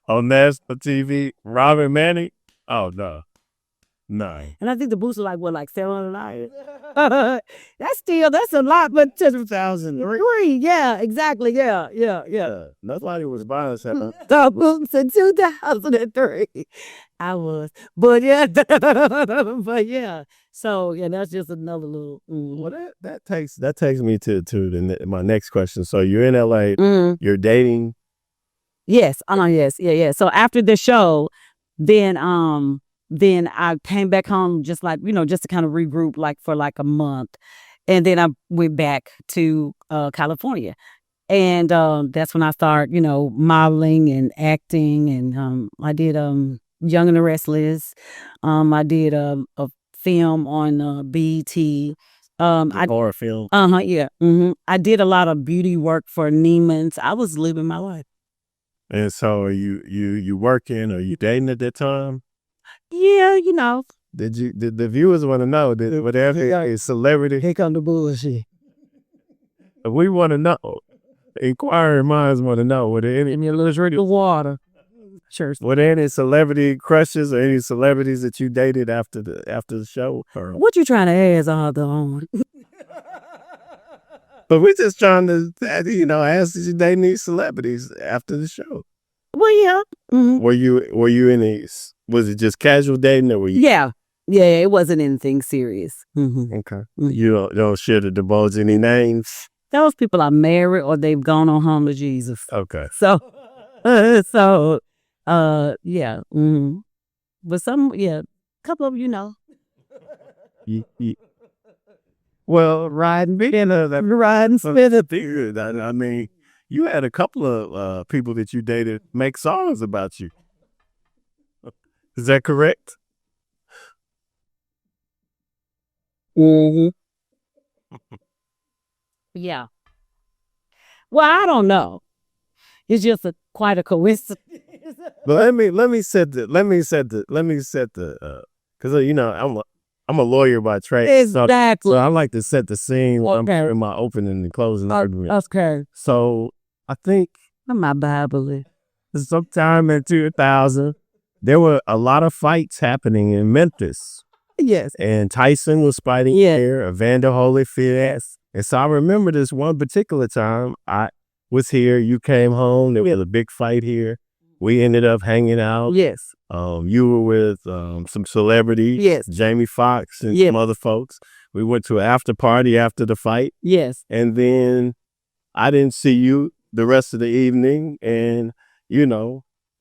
on national TV. Robbyne Manning. Oh no. No. And I think the boots are like $700. That's a lot, but 2003. Yeah, exactly. Yeah. Nobody was buying something. The boots in 2003. I was. But yeah. But yeah. So yeah, that's just another little Well that takes me to my next question. So you're in LA, you're dating. Yes. Yes. Yeah. So after the show, then I came back home just like, just to kind of regroup like for like a month. And then I went back to California. And that's when I started, modeling and acting. And I did Young and the Restless. I did a film on BET. Horror film. Yeah. I did a lot of beauty work for Neiman's. I was living my life. And so are you working? Are you dating at that time? Yeah, Did the viewers want to know that whatever a celebrity? Here come the bullshit. We want to know. Inquiring minds want to know. Were there any the water? Sure. Were there any celebrity crushes or any celebrities that you dated after the show? Or? What you trying to ask all the on? But we're just trying to, ask did you date any celebrities after the show? Well, yeah. Mm-hmm. Were you in these? Was it just casual dating, or were you? Yeah. It wasn't anything serious. Mm-hmm. Okay. Mm-hmm. You don't share to divulge any names. Those people are married or they've gone on home to Jesus. Okay. So, yeah. Mm-hmm. But a couple of them, Well, riding spinner. I mean, you had a couple of people that you dated make songs about you. Is that correct? Mm-hmm. Yeah. Well, I don't know. It's just quite a coincidence. But let me set the because I'm a lawyer by trade. Exactly. So I like to set the scene in my opening and closing argument. Okay. So I think my Bible sometime in 2000, there were a lot of fights happening in Memphis. Yes. And Tyson was fighting here, Evander Holyfield. And so I remember this one particular time I was here, you came home, there was a big fight here. We ended up hanging out. Yes. You were with some celebrities. Yes. Jamie Foxx and some other folks. We went to an after party after the fight. Yes. And then I didn't see you the rest of the evening. And,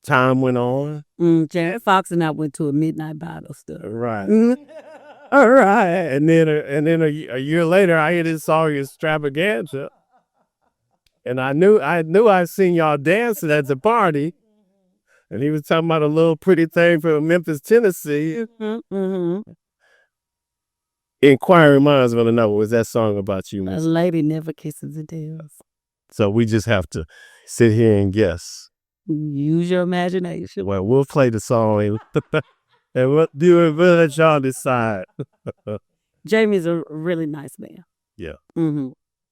time went on. Jamie Foxx and I went to a midnight Bible study. Right. Mm-hmm. All right. And then a year later, I hear this song Extravaganza. And I knew I'd seen y'all dancing at the party. And he was talking about a little pretty thing from Memphis, Tennessee. Inquiring minds want to know, was that song about you, A Miss? lady never kisses a tail. So we just have to sit here and guess. Use your imagination. Well, we'll play the song and we'll let y'all decide. Jamie's a really nice man. Yeah. Mm-hmm.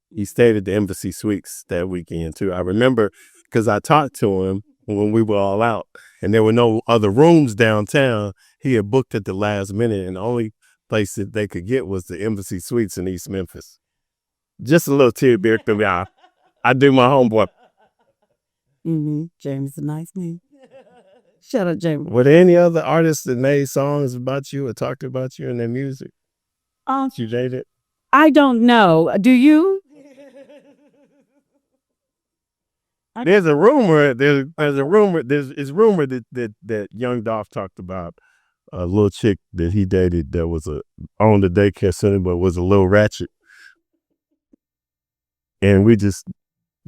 He stayed at the Embassy Suites that weekend too. I remember because I talked to him when we were all out and there were no other rooms downtown. He had booked at the last minute and the only place that they could get was the Embassy Suites in East Memphis. Just a little tidbit from y'all. I do my homeboy. Jamie's a nice man. Shout out, Jamie. Were there any other artists that made songs about you or talked about you in their music? You dated? I don't know. Do you? There's a rumor. It's rumored that Young Dolph talked about a little chick that he dated that was owned a daycare center but was a little ratchet, and we just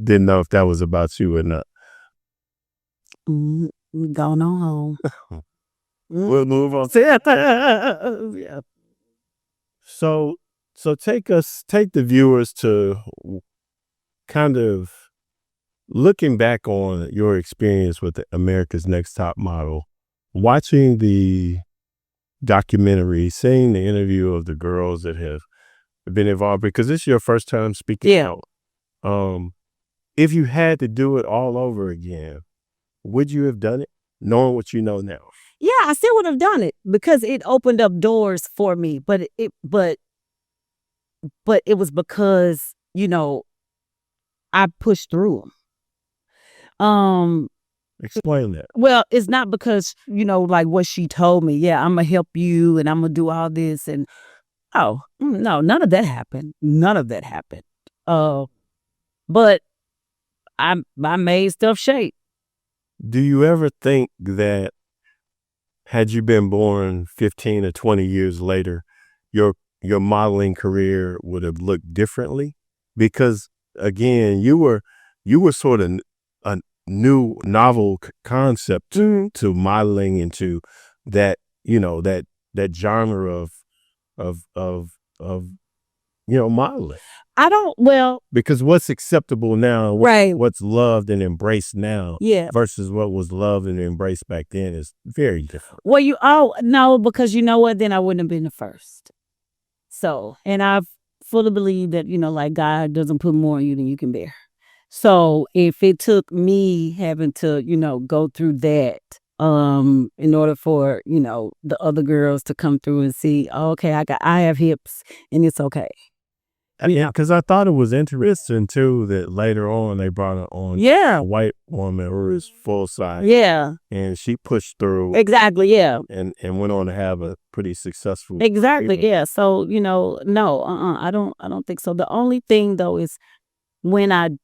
didn't know if that was about you or not. We going on home. We'll move on. Yeah. So take the viewers to kind of looking back on your experience with America's Next Top Model, watching the documentary, seeing the interview of the girls that have been involved, because it's your first time speaking out. If you had to do it all over again, would you have done it, knowing what you know now? Yeah, I still would have done it because it opened up doors for me. But it was because, I pushed through them. Explain that. Well, it's not because, like what she told me. Yeah, I'm going to help you and I'm going to do all this. And no, none of that happened. None of that happened. But I made stuff shape. Do you ever think that had you been born 15 or 20 years later, your modeling career would have looked differently? Because again, you were sort of a new novel concept to modeling into that, that genre of modeling. Because what's acceptable now, right, what's loved and embraced now, yeah, versus what was loved and embraced back then is very different. Well, no, because you know what? Then I wouldn't have been the first. So, and I fully believe that, like God doesn't put more on you than you can bear. So if it took me having to, go through that, in order for, the other girls to come through and see, okay, I have hips and it's okay. Yeah, because I thought it was interesting too that later on they brought on a white woman who was full size. Yeah. And she pushed through. Exactly, yeah. And went on to have a pretty successful. Exactly, yeah. So, no, I don't think so. The only thing though is when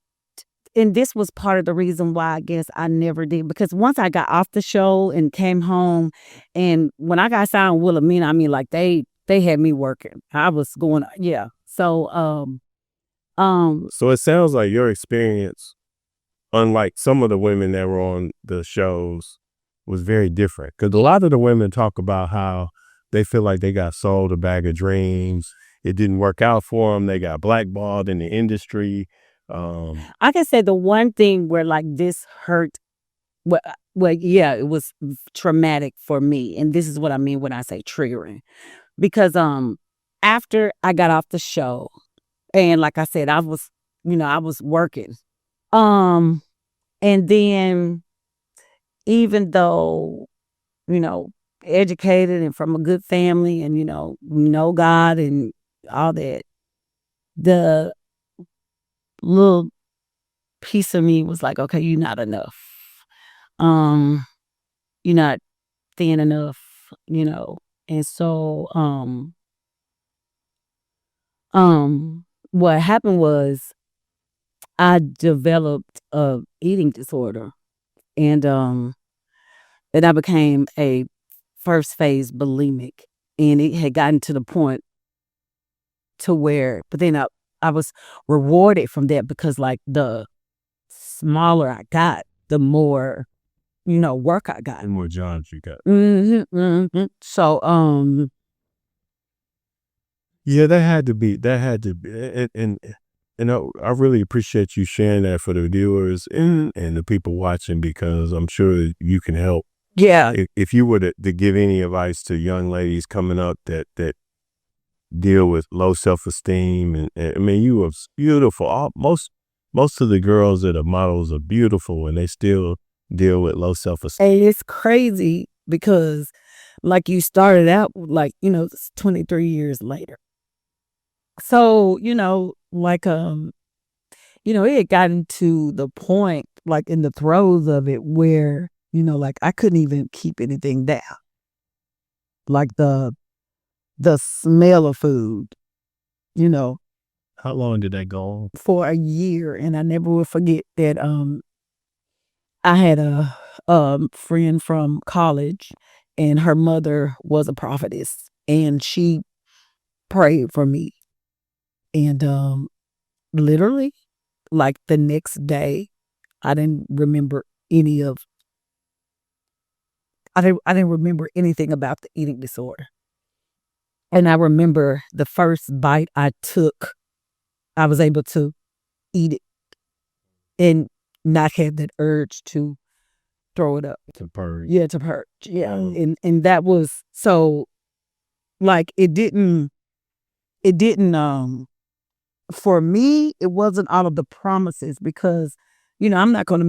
and this was part of the reason why I guess I never did, because once I got off the show and came home, and when I got signed with Wilhelmina, I mean, like they had me working. I was going, yeah. So, so it sounds like your experience, unlike some of the women that were on the shows, was very different. Because a lot of the women talk about how they feel like they got sold a bag of dreams. It didn't work out for them. They got blackballed in the industry. I can say the one thing where like this hurt, well, yeah, it was traumatic for me. And this is what I mean when I say triggering. Because after I got off the show, and like I said, I was working. And then even though, educated and from a good family and, God and all that, the little piece of me was like, okay, you're not enough. You're not thin enough, And so, what happened was I developed a eating disorder, and I became a first phase bulimic, and it had gotten to the point to where, but then I was rewarded from that because like the smaller I got, the more workout guy. And more jobs you got. So, yeah, that had to be, and I really appreciate you sharing that for the viewers and the people watching, because I'm sure you can help. Yeah. If you were to give any advice to young ladies coming up that deal with low self-esteem, and I mean, you were beautiful. Most of the girls that are models are beautiful, and they still deal with low self-esteem. And it's crazy because, like, you started out, like, it's 23 years later. So, like, it had gotten to the point, like, in the throes of it where, like, I couldn't even keep anything down. Like the smell of food, How long did that go on? for a year. And I never will forget that I had a friend from college, and her mother was a prophetess, and she prayed for me. And literally, like, the next day, I didn't remember I didn't remember anything about the eating disorder. And I remember the first bite I took, I was able to eat it and not have that urge to throw it up. To purge. Yeah, to purge. Yeah. And that was so, like, it didn't for me, it wasn't all of the promises, because, I'm not gonna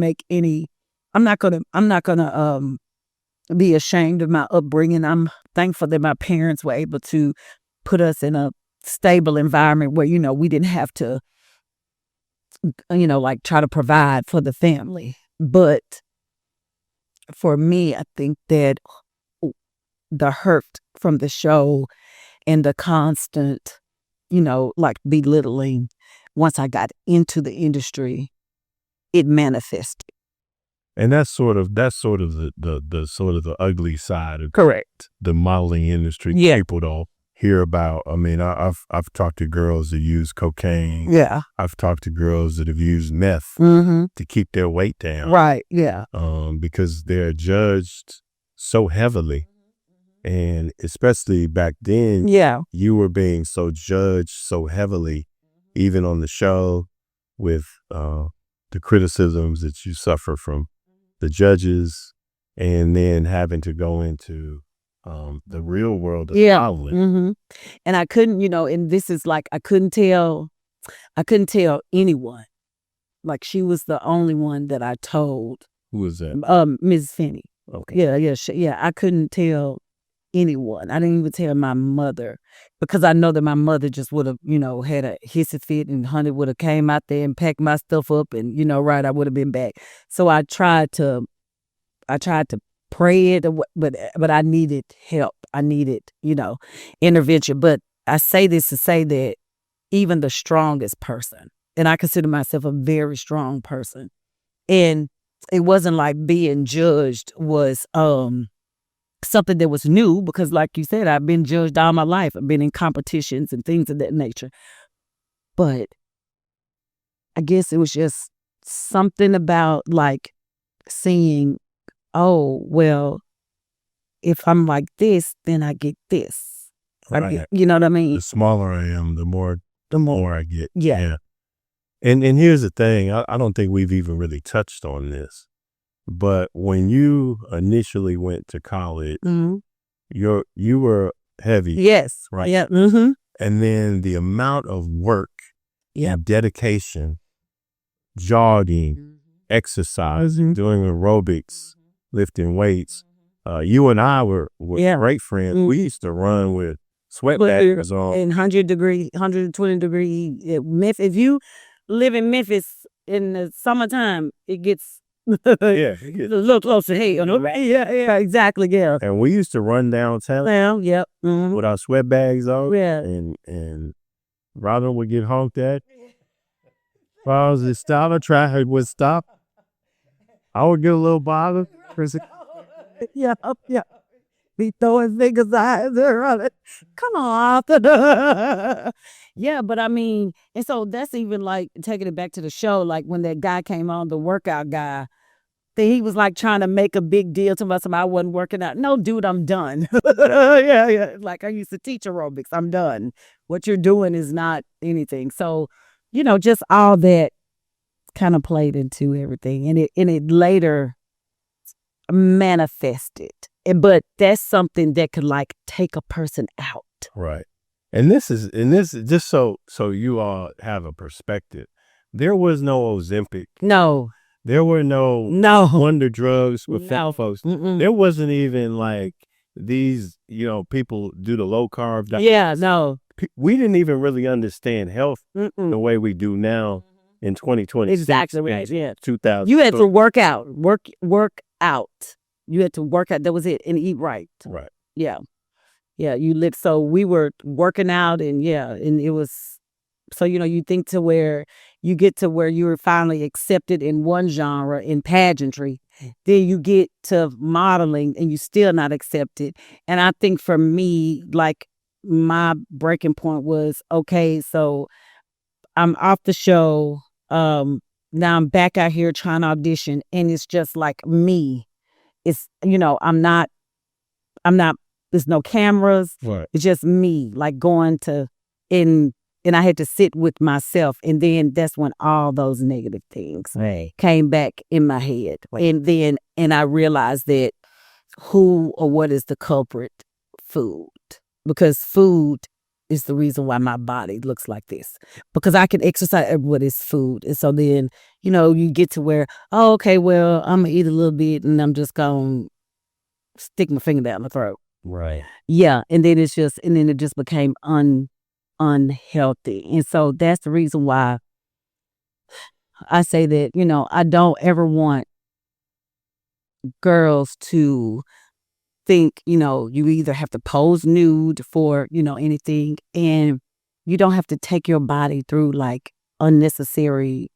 be ashamed of my upbringing. I'm thankful that my parents were able to put us in a stable environment where, we didn't have to, like, try to provide for the family. But for me, I think that the hurt from the show and the constant, like, belittling, once I got into the industry, it manifested. And that's sort of the sort of the ugly side of Correct. the modeling industry. Yeah. People don't hear about. I mean, I've talked to girls that use cocaine. Yeah. I've talked to girls that have used meth Mm-hmm. to keep their weight down. Right. Yeah. Because they're judged so heavily. And especially back then, Yeah. you were being so judged so heavily, even on the show, with the criticisms that you suffer from the judges, and then having to go into the real world of modeling. Mm-hmm. And I couldn't, and this is like, I couldn't tell anyone. Like, she was the only one that I told. Who was that? Mrs. Finney. Okay. Yeah. I couldn't tell anyone. I didn't even tell my mother, because I know that my mother just would have, had a hissy fit, and Honey would have came out there and packed my stuff up, and I would have been back. So I tried to pray it, but I needed help. I needed, intervention. But I say this to say that even the strongest person, and I consider myself a very strong person, and it wasn't like being judged was something that was new, because, like you said, I've been judged all my life. I've been in competitions and things of that nature. But I guess it was just something about, like, seeing, oh, well, if I'm like this, then I get this. Right. You know what I mean? The smaller I am, the more I get. Yeah. And here's the thing. I don't think we've even really touched on this. But when you initially went to college, Mm-hmm. you were heavy. Yes. Right. Yeah. Mm-hmm. And then the amount of work Yeah. and dedication, jogging, exercising, doing aerobics, lifting weights. You and I were great friends. We used to run with sweatpants on. In 120 degree Memphis. If you live in Memphis in the summertime, it gets a little close to hell. Yeah, exactly. Yeah. And we used to run downtown. Yep. Mm-hmm. With our sweat bags on. Yeah. And Robin would get honked at. While I was in Styler, traffic would stop. I would get a little bothered. Yeah. Be throwing fingers out there. Come on. Yeah, but I mean, and so that's even like taking it back to the show, like when that guy came on, the workout guy, he was like trying to make a big deal to myself. I wasn't working out. No, dude, I'm done. Yeah. Like I used to teach aerobics. I'm done. What you're doing is not anything. So, just all that kind of played into everything, and it later manifested. But that's something that could like take a person out. Right. And this is just so you all have a perspective. There was no Ozempic. No. There were no wonder drugs with fat folks. There wasn't even like these, people do the low carb diet. Yeah, no. We didn't even really understand health the way we do now in 2020. Exactly right. Yeah. 2000. You had to work out. Work out. You had to work out. That was it. And eat right. Right. Yeah. Yeah. So we were working out and it was, so, you think to where you get to where you were finally accepted in one genre in pageantry, then you get to modeling and you still not accepted. And I think for me, like my breaking point was, okay, so I'm off the show. Now I'm back out here trying to audition and it's just like me. It's, I'm not, there's no cameras. Right. It's just me like going to and I had to sit with myself. And then that's when all those negative things came back in my head. And I realized that who or what is the culprit? Food. Because food is the reason why my body looks like this. Because I can exercise what is food. And so then, you get to where, oh, okay, well, I'm going to eat a little bit and I'm just going to stick my finger down the throat. Right. Yeah. And then it just became unhealthy. And so that's the reason why I say that, I don't ever want girls to think, you either have to pose nude for, anything, and you don't have to take your body through like unnecessary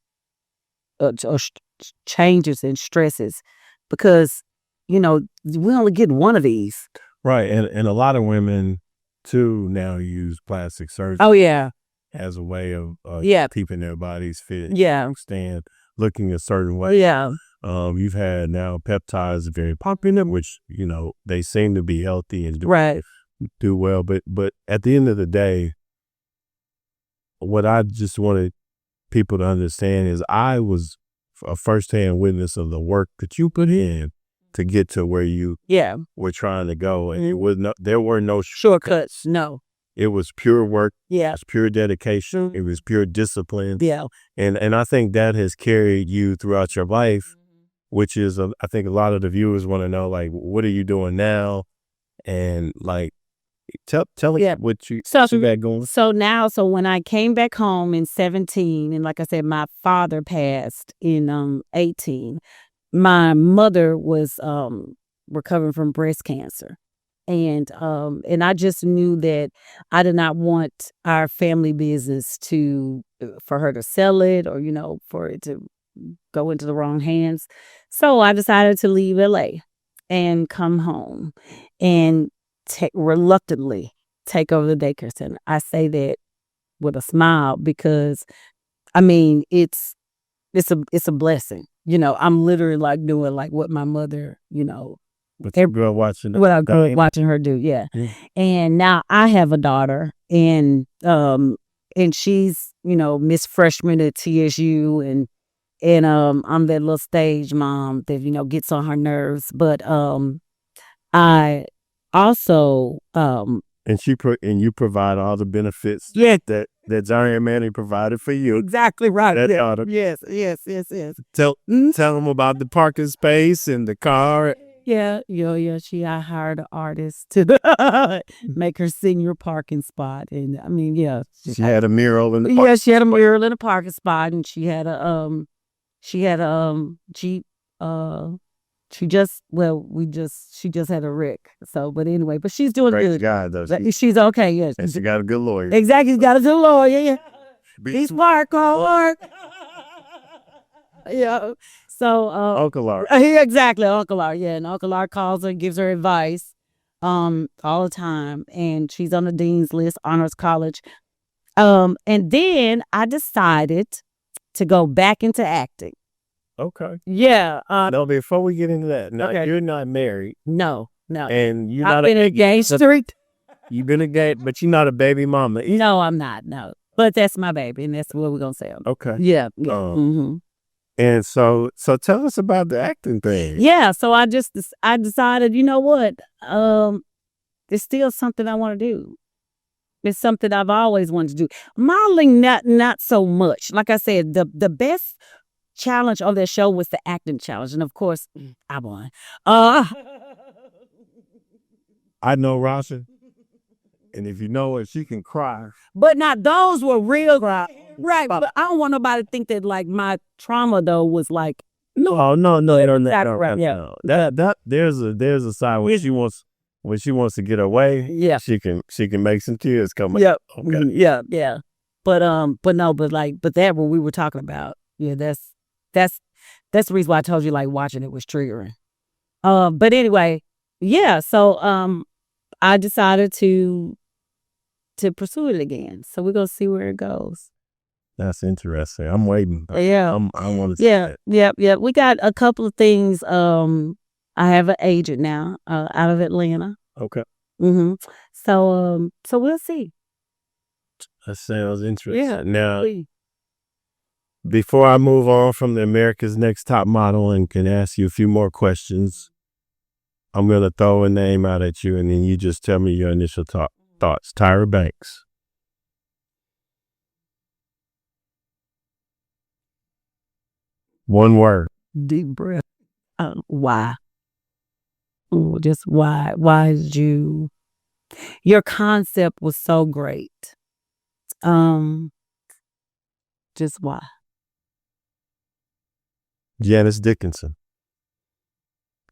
changes and stresses because, we only get one of these. Right. And a lot of women too now use plastic surgery. Oh yeah. As a way of keeping their bodies fit. Yeah. Stand looking a certain way. Yeah. You've had now peptides very popular, which, they seem to be healthy and do well. But at the end of the day, what I just wanted people to understand is I was a firsthand witness of the work that you put in to get to where you were trying to go. And there were no shortcuts. No. It was pure work. Yeah. It was pure dedication. It was pure discipline. Yeah. And I think that has carried you throughout your life, which is, I think a lot of the viewers want to know, like, what are you doing now? And like, tell us what you got going. So when I came back home in 17, and like I said, my father passed in 18, my mother was recovering from breast cancer. And I just knew that I did not want our family business for her to sell it or, for it to go into the wrong hands. So I decided to leave LA and come home and reluctantly take over the daycare center. I say that with a smile because, I mean, it's a blessing. I'm literally like doing like what my mother, What you grew up watching. What I grew up watching her do, yeah. And now I have a daughter, and she's Miss Freshman at TSU, and I'm that little stage mom that gets on her nerves. But I also and you provide all the benefits that Robbyne Manning provided for you. Exactly right. That daughter. Yes. Tell them about the parking space and the car. Yeah. I hired an artist to make her senior parking spot, and I mean, she had a mural in the parking she had a mural in the parking spot, and she had a Jeep. She just had a wreck. So, but anyway, but she's doing good. Guy, though. She's okay. Yes, and she got a good lawyer. Exactly, she's got a good lawyer. Yeah. He's smart, call work. Yeah. So Uncle Art. Exactly, Uncle Art. Yeah, and Uncle Art calls her and gives her advice all the time. And she's on the dean's list, honors college. And then I decided to go back into acting. Okay. Yeah. No, before we get into that, now Okay. you're not married, No. and you're I've not been engaged. you've been engaged, but you're not a baby mama. No, I'm not. No, but that's my baby, and that's what we're gonna say. Okay. Yeah. Yeah. And so tell us about the acting thing. Yeah. So I decided, you know what? It's still something I want to do. It's something I've always wanted to do. Modeling, not so much. Like I said, the best challenge on that show was the acting challenge, and of course, I won. I know Roshan, and if you know her, she can cry. But not those were real, right? But I don't want nobody to think that like my trauma though was like No. yeah. That there's a side when she wants to get away. Yeah. She can make some tears come out. Yeah. Okay. Yeah. But no, but that what we were talking about. Yeah, that's the reason why I told you like watching it was triggering. But anyway, yeah. So I decided to pursue it again. So we're gonna see where it goes. That's interesting. I'm waiting. Yeah. I want to see that. Yeah. We got a couple of things. I have an agent now, out of Atlanta. Okay. So we'll see. That sounds interesting. Yeah. Now, before I move on from the America's Next Top Model and can ask you a few more questions, I'm going to throw a name out at you, and then you just tell me your initial thoughts. Tyra Banks. One word. Deep breath. Why? Just why? Why did you? Your concept was so great. Just why? Janice Dickinson.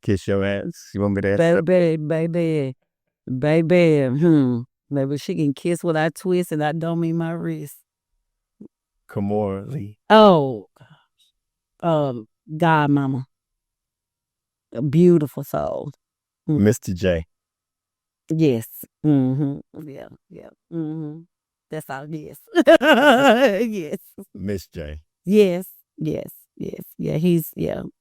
Kiss your ass. You want me to ask? Baby. Maybe she can kiss what I twist, and I don't mean my wrist. Kamora Lee. Oh, God, mama. A beautiful soul. Mr. J. Yes. Yeah. That's all. Yes. Yes. Miss J. Yes. Yeah. He's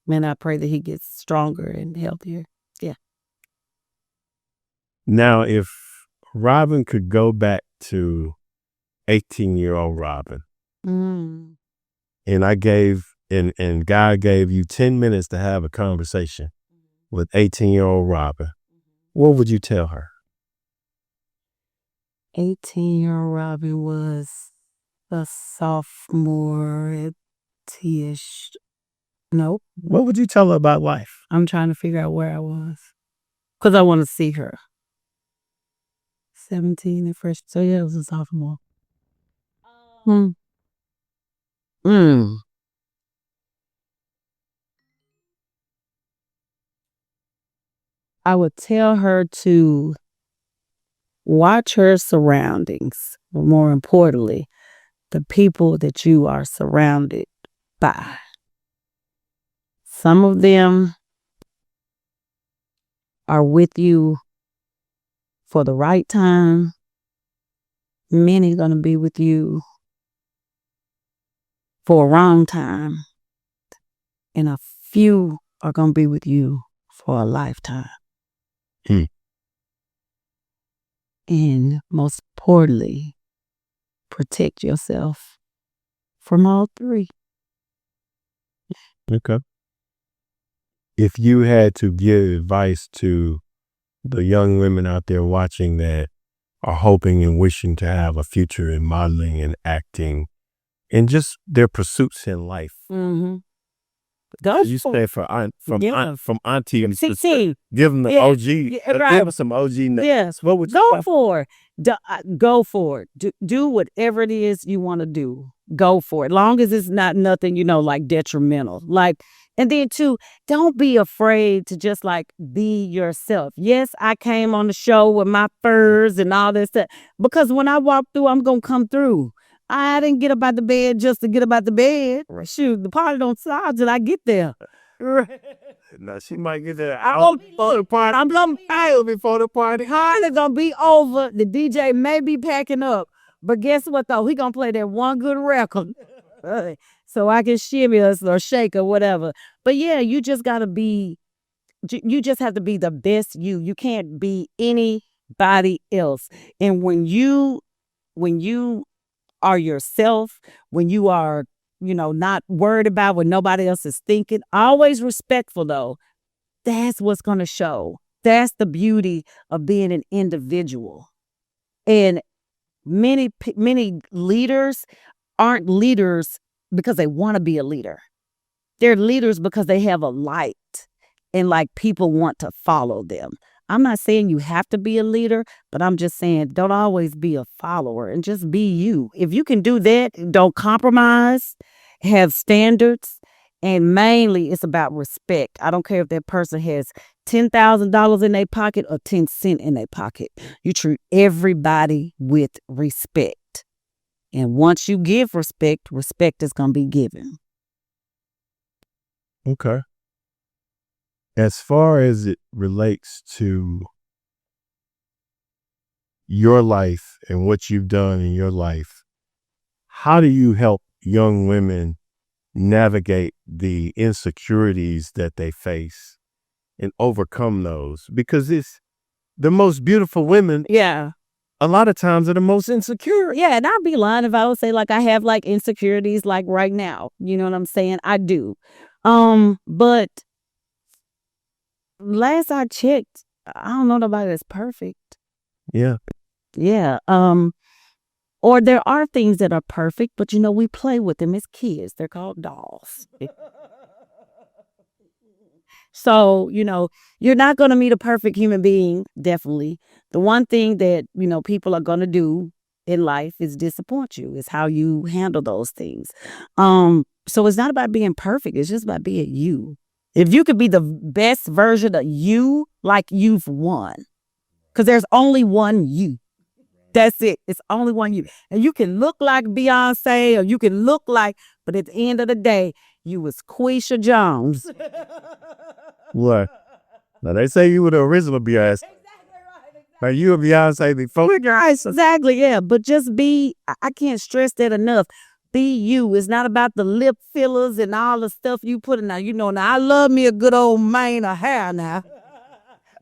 Man, I pray that he gets stronger and healthier. Yeah. Now, if Robyn could go back to 18-year-old Robyn, and I gave and God gave you 10 minutes to have a conversation with 18-year-old Robyn, what would you tell her? 18-year-old Robyn was a sophomore-ish. Nope. What would you tell her about life? I'm trying to figure out where I was. Because I want to see her. 17 and fresh. So yeah, it was a sophomore. I would tell her to watch her surroundings, but more importantly, the people that you are surrounded by. Some of them are with you for the right time. Many are going to be with you for a wrong time. And a few are going to be with you for a lifetime. And most importantly, protect yourself from all three. Okay. If you had to give advice to the young women out there watching that are hoping and wishing to have a future in modeling and acting and just their pursuits in life. Go you say from auntie and 16. Give them the OG. Right. Give them some OG names. Yes. What would you go for it? Go for it. Do whatever it is you want to do. Go for it. Long as it's not nothing, like detrimental. And then too, don't be afraid to just be yourself. Yes, I came on the show with my furs and all this stuff. Because when I walk through, I'm going to come through. I didn't get up out the bed just to get up out the bed. Shoot, the party don't start till I get there. Now she might get there before the party. I'm going to pay before the party. It's going to be over. The DJ may be packing up. But guess what, though? He going to play that one good record. so I can shimmy or shake or whatever. But yeah, you just have to be the best you. You can't be anybody else. And when you are yourself, when you are, not worried about what nobody else is thinking, always respectful though. That's what's going to show. That's the beauty of being an individual. And many leaders aren't leaders because they want to be a leader. They're leaders because they have a light and like people want to follow them. I'm not saying you have to be a leader, but I'm just saying don't always be a follower and just be you. If you can do that, don't compromise, have standards, and mainly it's about respect. I don't care if that person has $10,000 in their pocket or 10 cents in their pocket. You treat everybody with respect. And once you give respect, respect is going to be given. Okay. As far as it relates to your life and what you've done in your life, how do you help young women navigate the insecurities that they face and overcome those? Because it's the most beautiful women. Yeah. A lot of times are the most insecure. Yeah, and I'd be lying if I would say like I have like insecurities like right now. You know what I'm saying? I do. But last I checked, I don't know nobody that's perfect. Yeah. Yeah. Or there are things that are perfect, but we play with them as kids. They're called dolls. So, you're not going to meet a perfect human being, definitely. The one thing that, people are going to do in life is disappoint you, is how you handle those things. So it's not about being perfect. It's just about being you. If you could be the best version of you, like you've won. Because there's only one you. That's it. It's only one you. And you can look like Beyonce or you can look like, but at the end of the day, you was Quisha Jones. What? Now they say you were the original Beyonce. Exactly right. Now you were Beyonce before. Exactly, yeah. But just I can't stress that enough. Be you. It's not about the lip fillers and all the stuff you put in now. Now I love me a good old mane of hair now.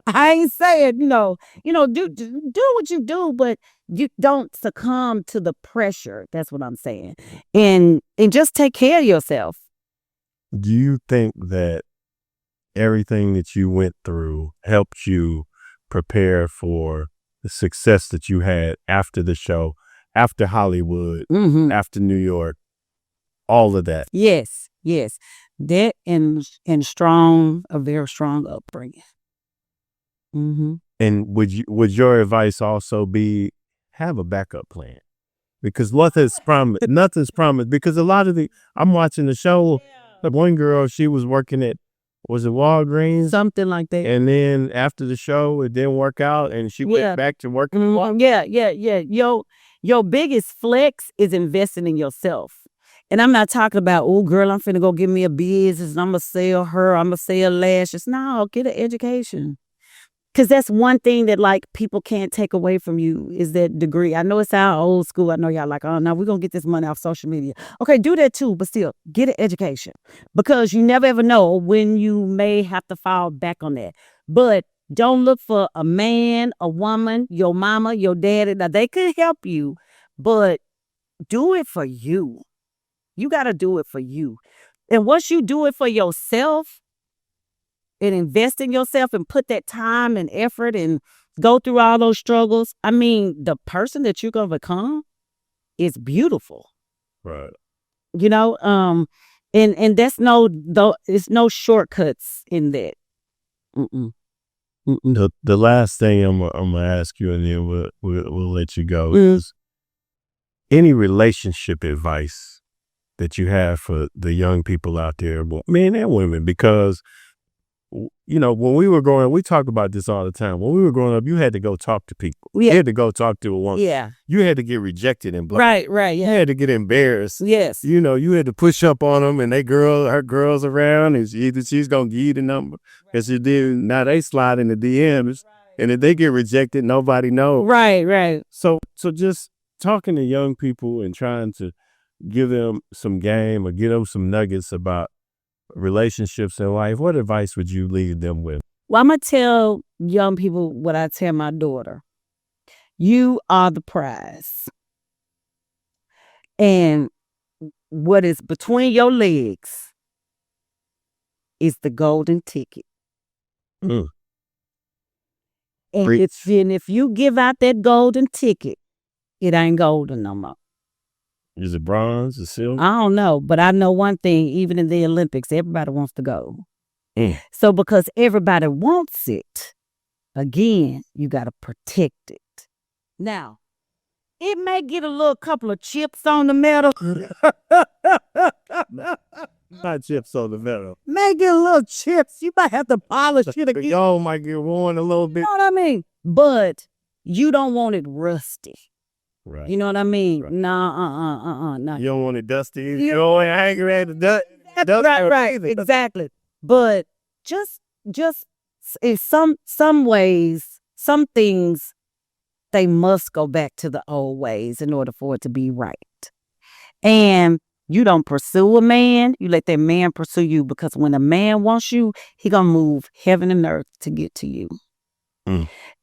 I ain't saying, do what you do, but you don't succumb to the pressure. That's what I'm saying. And just take care of yourself. Do you think that everything that you went through helped you prepare for the success that you had after the show, after Hollywood, after New York, all of that? Yes. That and a very strong upbringing. And would your advice also be have a backup plan? Because nothing's promised. Because a lot of I'm watching the show. The one girl, she was working at, was it Walgreens? Something like that. And then after the show, it didn't work out, and she went back to working. Yeah. Your biggest flex is investing in yourself. And I'm not talking about, oh, girl, I'm finna go get me a business and I'm going to sell her, I'm going to sell lashes. No, get an education. Because that's one thing that like people can't take away from you is that degree. I know it sounds old school. I know y'all like, oh, no, we're going to get this money off social media. Okay, do that too, but still get an education because you never ever know when you may have to fall back on that. But don't look for a man, a woman, your mama, your daddy. Now they could help you, but do it for you. You got to do it for you. And once you do it for yourself, and invest in yourself and put that time and effort and go through all those struggles, I mean, the person that you're going to become is beautiful. Right. And that's it's no shortcuts in that. The last thing I'm gonna ask you, and then we'll let you go, is any relationship advice that you have for the young people out there, men and women, because when we were growing up, we talk about this all the time. When we were growing up, you had to go talk to people. Yeah. You had to go talk to a woman. Yeah. You had to get rejected and blocked. Right. You had to get embarrassed. Yes. You had to push up on them and her girls around, and either she's going to give you the number. Because now they slide in the DMs, and if they get rejected, nobody knows. Right. So just talking to young people and trying to give them some game or give them some nuggets about relationships in life, what advice would you leave them with? Well, I'm going to tell young people what I tell my daughter. You are the prize. And what is between your legs is the golden ticket. Mm. And if you give out that golden ticket, it ain't golden no more. Is it bronze or silver? I don't know, but I know one thing, even in the Olympics, everybody wants to go. So because everybody wants it, again, you got to protect it. Now, it may get a little couple of chips on the metal. Not chips on the metal. May get a little chips. You might have to polish it again. Y'all might get worn a little bit. You know what I mean? But you don't want it rusty. Right. You know what I mean? Right. Nah, nah. You don't want it dusty. You don't want it hanging at the dust. Right. Exactly. But just in some ways, some things, they must go back to the old ways in order for it to be right. And you don't pursue a man, you let that man pursue you, because when a man wants you, he gonna move heaven and earth to get to you.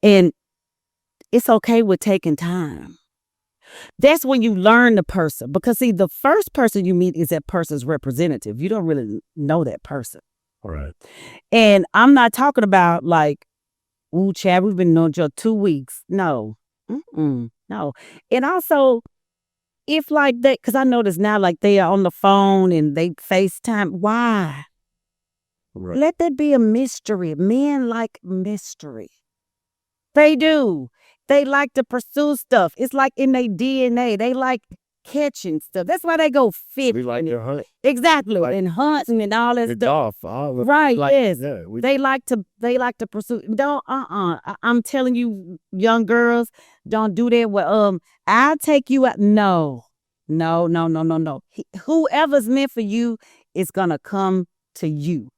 And it's okay with taking time. That's when you learn the person, because see, the first person you meet is that person's representative. You don't really know that person. All right. And I'm not talking about like, ooh, Chad, we've been knowing each other 2 weeks. No. No. And also, if like that, because I notice now, like they are on the phone and they FaceTime. Why? Right. Let that be a mystery. Men like mystery. They do. They like to pursue stuff. It's like in their DNA. They like catching stuff. That's why they go fishing. We like to hunt. Exactly. Like, and hunting and all that stuff. Right. Like, yes. Yeah, they like to pursue. Don't I'm telling you, young girls, don't do that. Well, I'll take you out. No. Whoever's meant for you is gonna come to you.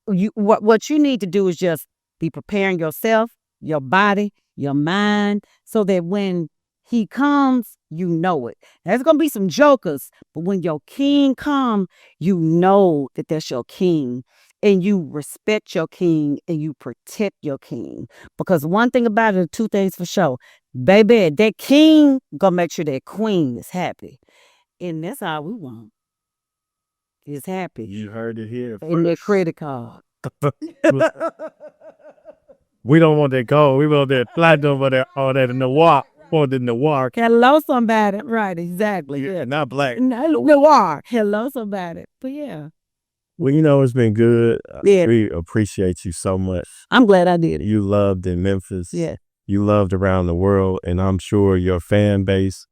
What you need to do is just be preparing yourself, your body, your mind, so that when he comes, you know it. There's going to be some jokers, but when your king comes, you know that that's your king. And you respect your king and you protect your king. Because one thing about it, two things for sure. Baby, that king going to make sure that queen is happy. And that's all we want. Is happy. You heard it here. In their credit card. We don't want that gold. We want that platinum or that all that noir. Want the noir. Hello, somebody. Right, exactly. Yeah, not black. No, noir. Hello, somebody. But yeah. Well, it's been good. Yeah. We appreciate you so much. I'm glad I did it. You loved in Memphis. Yeah. You loved around the world, and I'm sure your fan base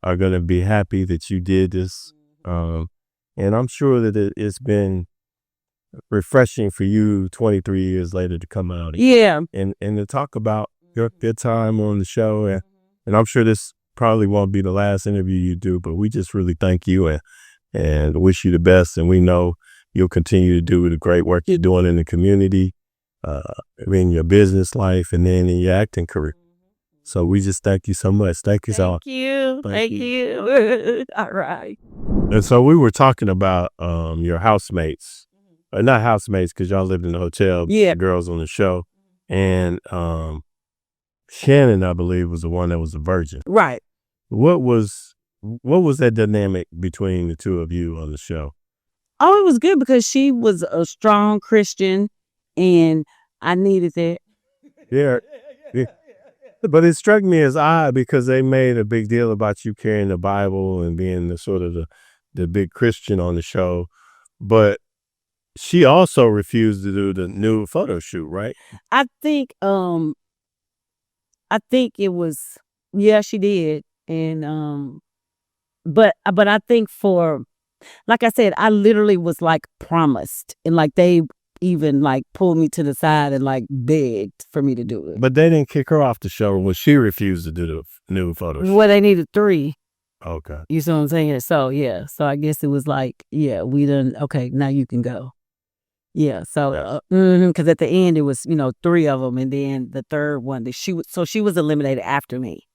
are going to be happy that you did this. And I'm sure that it's been refreshing for you 23 years later to come out and to talk about your time on the show. And I'm sure this probably won't be the last interview you do, but we just really thank you and wish you the best. And we know you'll continue to do the great work you're doing in the community, in your business life, and then in your acting career. So we just thank you so much. Thank you so much. Thank you. All right. And so we were talking about your housemates. Not housemates, because y'all lived in the hotel. Yeah. Girls on the show. And Shannon, I believe, was the one that was a virgin. Right. What was that dynamic between the two of you on the show? Oh, it was good because she was a strong Christian and I needed that. Yeah. But it struck me as odd because they made a big deal about you carrying the Bible and being the sort of the big Christian on the show. But she also refused to do the new photo shoot, right? I think it was, yeah, she did. And but I think like I said, I literally was like promised, and like they even like pulled me to the side and like begged for me to do it. But they didn't kick her off the show when she refused to do the new photo shoot. Well, they needed 3. Okay. You see what I'm saying? So yeah, so I guess it was like, yeah, we done, okay, now you can go. Yeah, so because at the end it was 3 of them, and then the third one she was eliminated after me.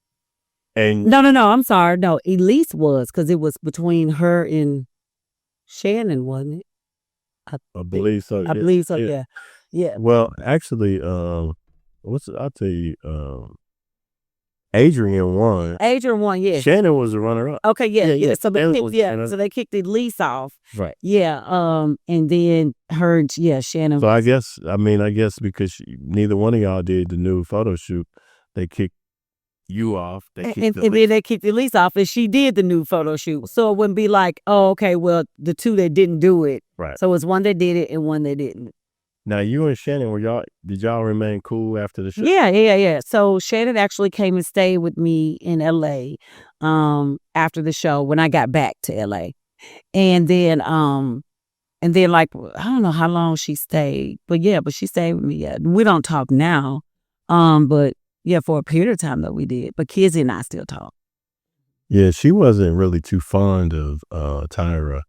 And No. I'm sorry. No, Elise was, because it was between her and Shannon, wasn't it? I believe so. I believe so. Yeah. Yeah. Well, actually, I'll tell you, Adrian won. Adrian won. Yeah. Shannon was the runner up. Okay. Yeah. So Shannon. so they kicked Elise off. Right. Yeah. And then her. Yeah. Shannon. So I guess because neither one of y'all did the new photo shoot, they kicked you off. And then they kicked Elise off, and she did the new photo shoot. So it wouldn't be like, oh, okay, well, the two that didn't do it. Right. So it's one that did it and one that didn't. Now you and Shannon, did y'all remain cool after the show? Yeah. So Shannon actually came and stayed with me in LA after the show when I got back to LA. And then like, I don't know how long she stayed, but she stayed with me. Yeah. We don't talk now. But yeah, for a period of time though we did. But Kizzy and I still talk. Yeah, she wasn't really too fond of Tyra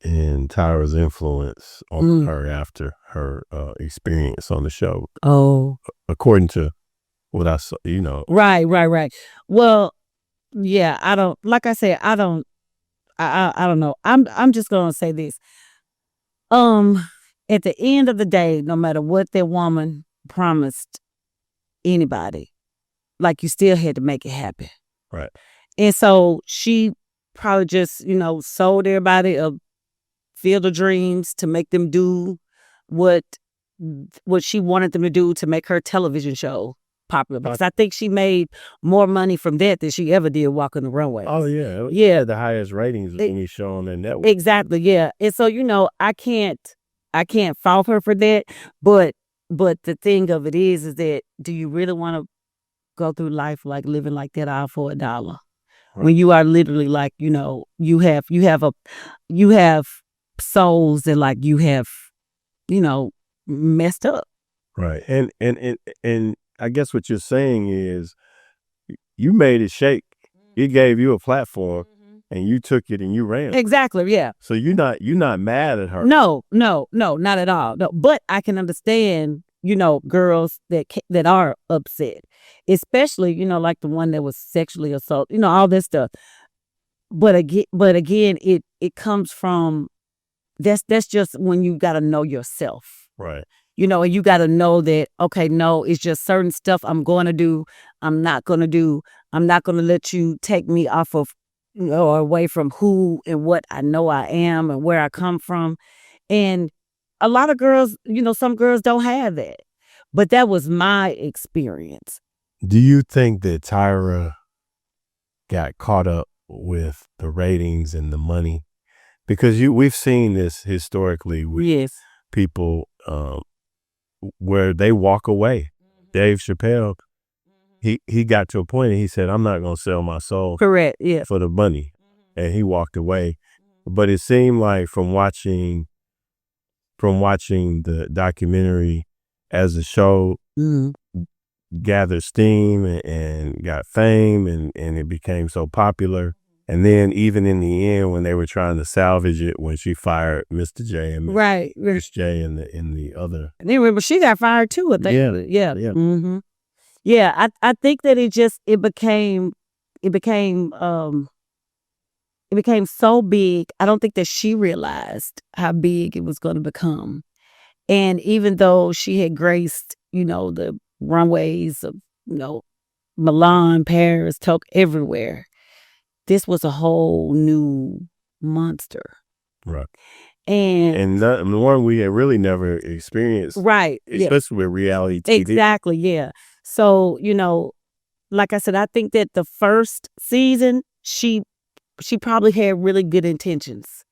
and Tyra's influence on her after her experience on the show. Oh. According to what I saw, Right. Well, yeah, I don't, like I said, I don't know. I'm just gonna say this. At the end of the day, no matter what that woman promised anybody, like, you still had to make it happen. Right. And so she probably just, sold everybody a field of dreams to make them do what she wanted them to do to make her television show popular. Because I think she made more money from that than she ever did walking the runway. Oh yeah. Yeah. The highest ratings of any show on the network. Exactly. Yeah. And so, I can't fault her for that. But the thing of it is that, do you really want to go through life like living like that all for $1? Right. When you are literally like, you have souls that like you have, messed up. Right. And I guess what you're saying is you made it shake. It gave you a platform and you took it and you ran. Exactly. Yeah. So you're not mad at her. No, not at all. No, but I can understand, girls that are upset, especially, like the one that was sexually assaulted, all this stuff. But again, it comes from, that's just when you got to know yourself. Right. And you got to know that, okay, no, it's just certain stuff I'm going to do. I'm not going to do. I'm not going to let you take me off of, or away from who and what I know I am and where I come from. And a lot of girls, some girls don't have that. But that was my experience. Do you think that Tyra got caught up with the ratings and the money? Because we've seen this historically with people where they walk away. Dave Chappelle, he got to a point and he said, I'm not going to sell my soul. Correct. Yeah. For the money. And he walked away. But it seemed like from watching the documentary as the show gathered steam and got fame and it became so popular. And then even in the end, when they were trying to salvage it, when she fired Mr. J and Miss J in the other. And then remember, she got fired too, I think. Yeah. Mm-hmm. Yeah, I think that it became so big. I don't think that she realized how big it was going to become. And even though she had graced, the runways of, Milan, Paris, Tokyo, everywhere, this was a whole new monster. Right. And the one we had really never experienced. Right. Especially with reality TV. Exactly. Yeah. So, like I said, I think that the first season, she probably had really good intentions.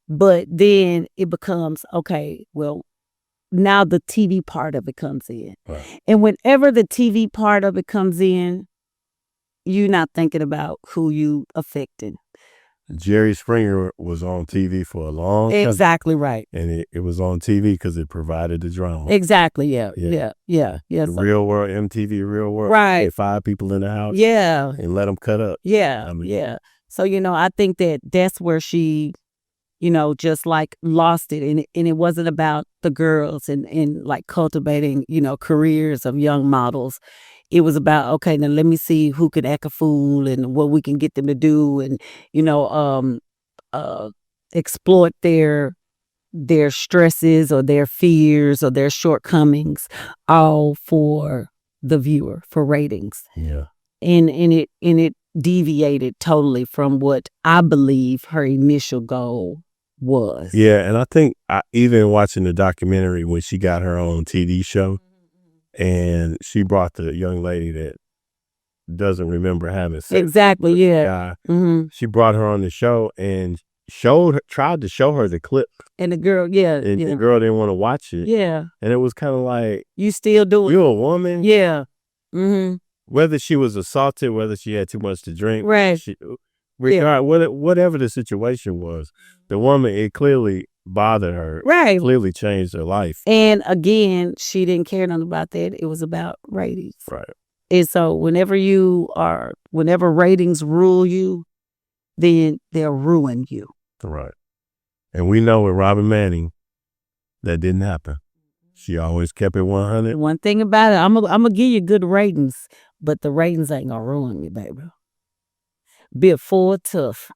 But then it becomes, okay, well, now the TV part of it comes in. Right. And whenever the TV part of it comes in, you're not thinking about who you affecting. Jerry Springer was on TV for a long time. Exactly right. And it was on TV because it provided the drama. Exactly, yeah. The Real World, MTV Real World. Right. Had 5 people in the house. Yeah. And let them cut up. Yeah, yeah. So, I think that's where she, just like lost it. And it wasn't about the girls and like cultivating, careers of young models. it was about, okay, now let me see who could act a fool and what we can get them to do, and exploit their stresses or their fears or their shortcomings, all for the viewer, for ratings. Yeah. And it deviated totally from what I believe her initial goal was. Yeah, and I think even watching the documentary when she got her own TV show, and she brought the young lady that doesn't remember having sex. Exactly, with the yeah. guy. Mm-hmm. She brought her on the show and tried to show her the clip, And the girl, yeah, and yeah, the girl didn't want to watch it. yeah. And it was kind of like, You still do it. you a woman? Yeah. Mm-hmm. Whether she was assaulted, whether she had too much to drink, Right. whatever the situation was, the woman, it clearly bothered her. Right. Clearly changed her life. And again, she didn't care nothing about that. It was about ratings. Right. And so whenever ratings rule you, then they'll ruin you. Right. And we know with Robbyne Manning, that didn't happen. She always kept it 100. One thing about it, I'm gonna give you good ratings, but the ratings ain't gonna ruin you, baby. Be a full tough.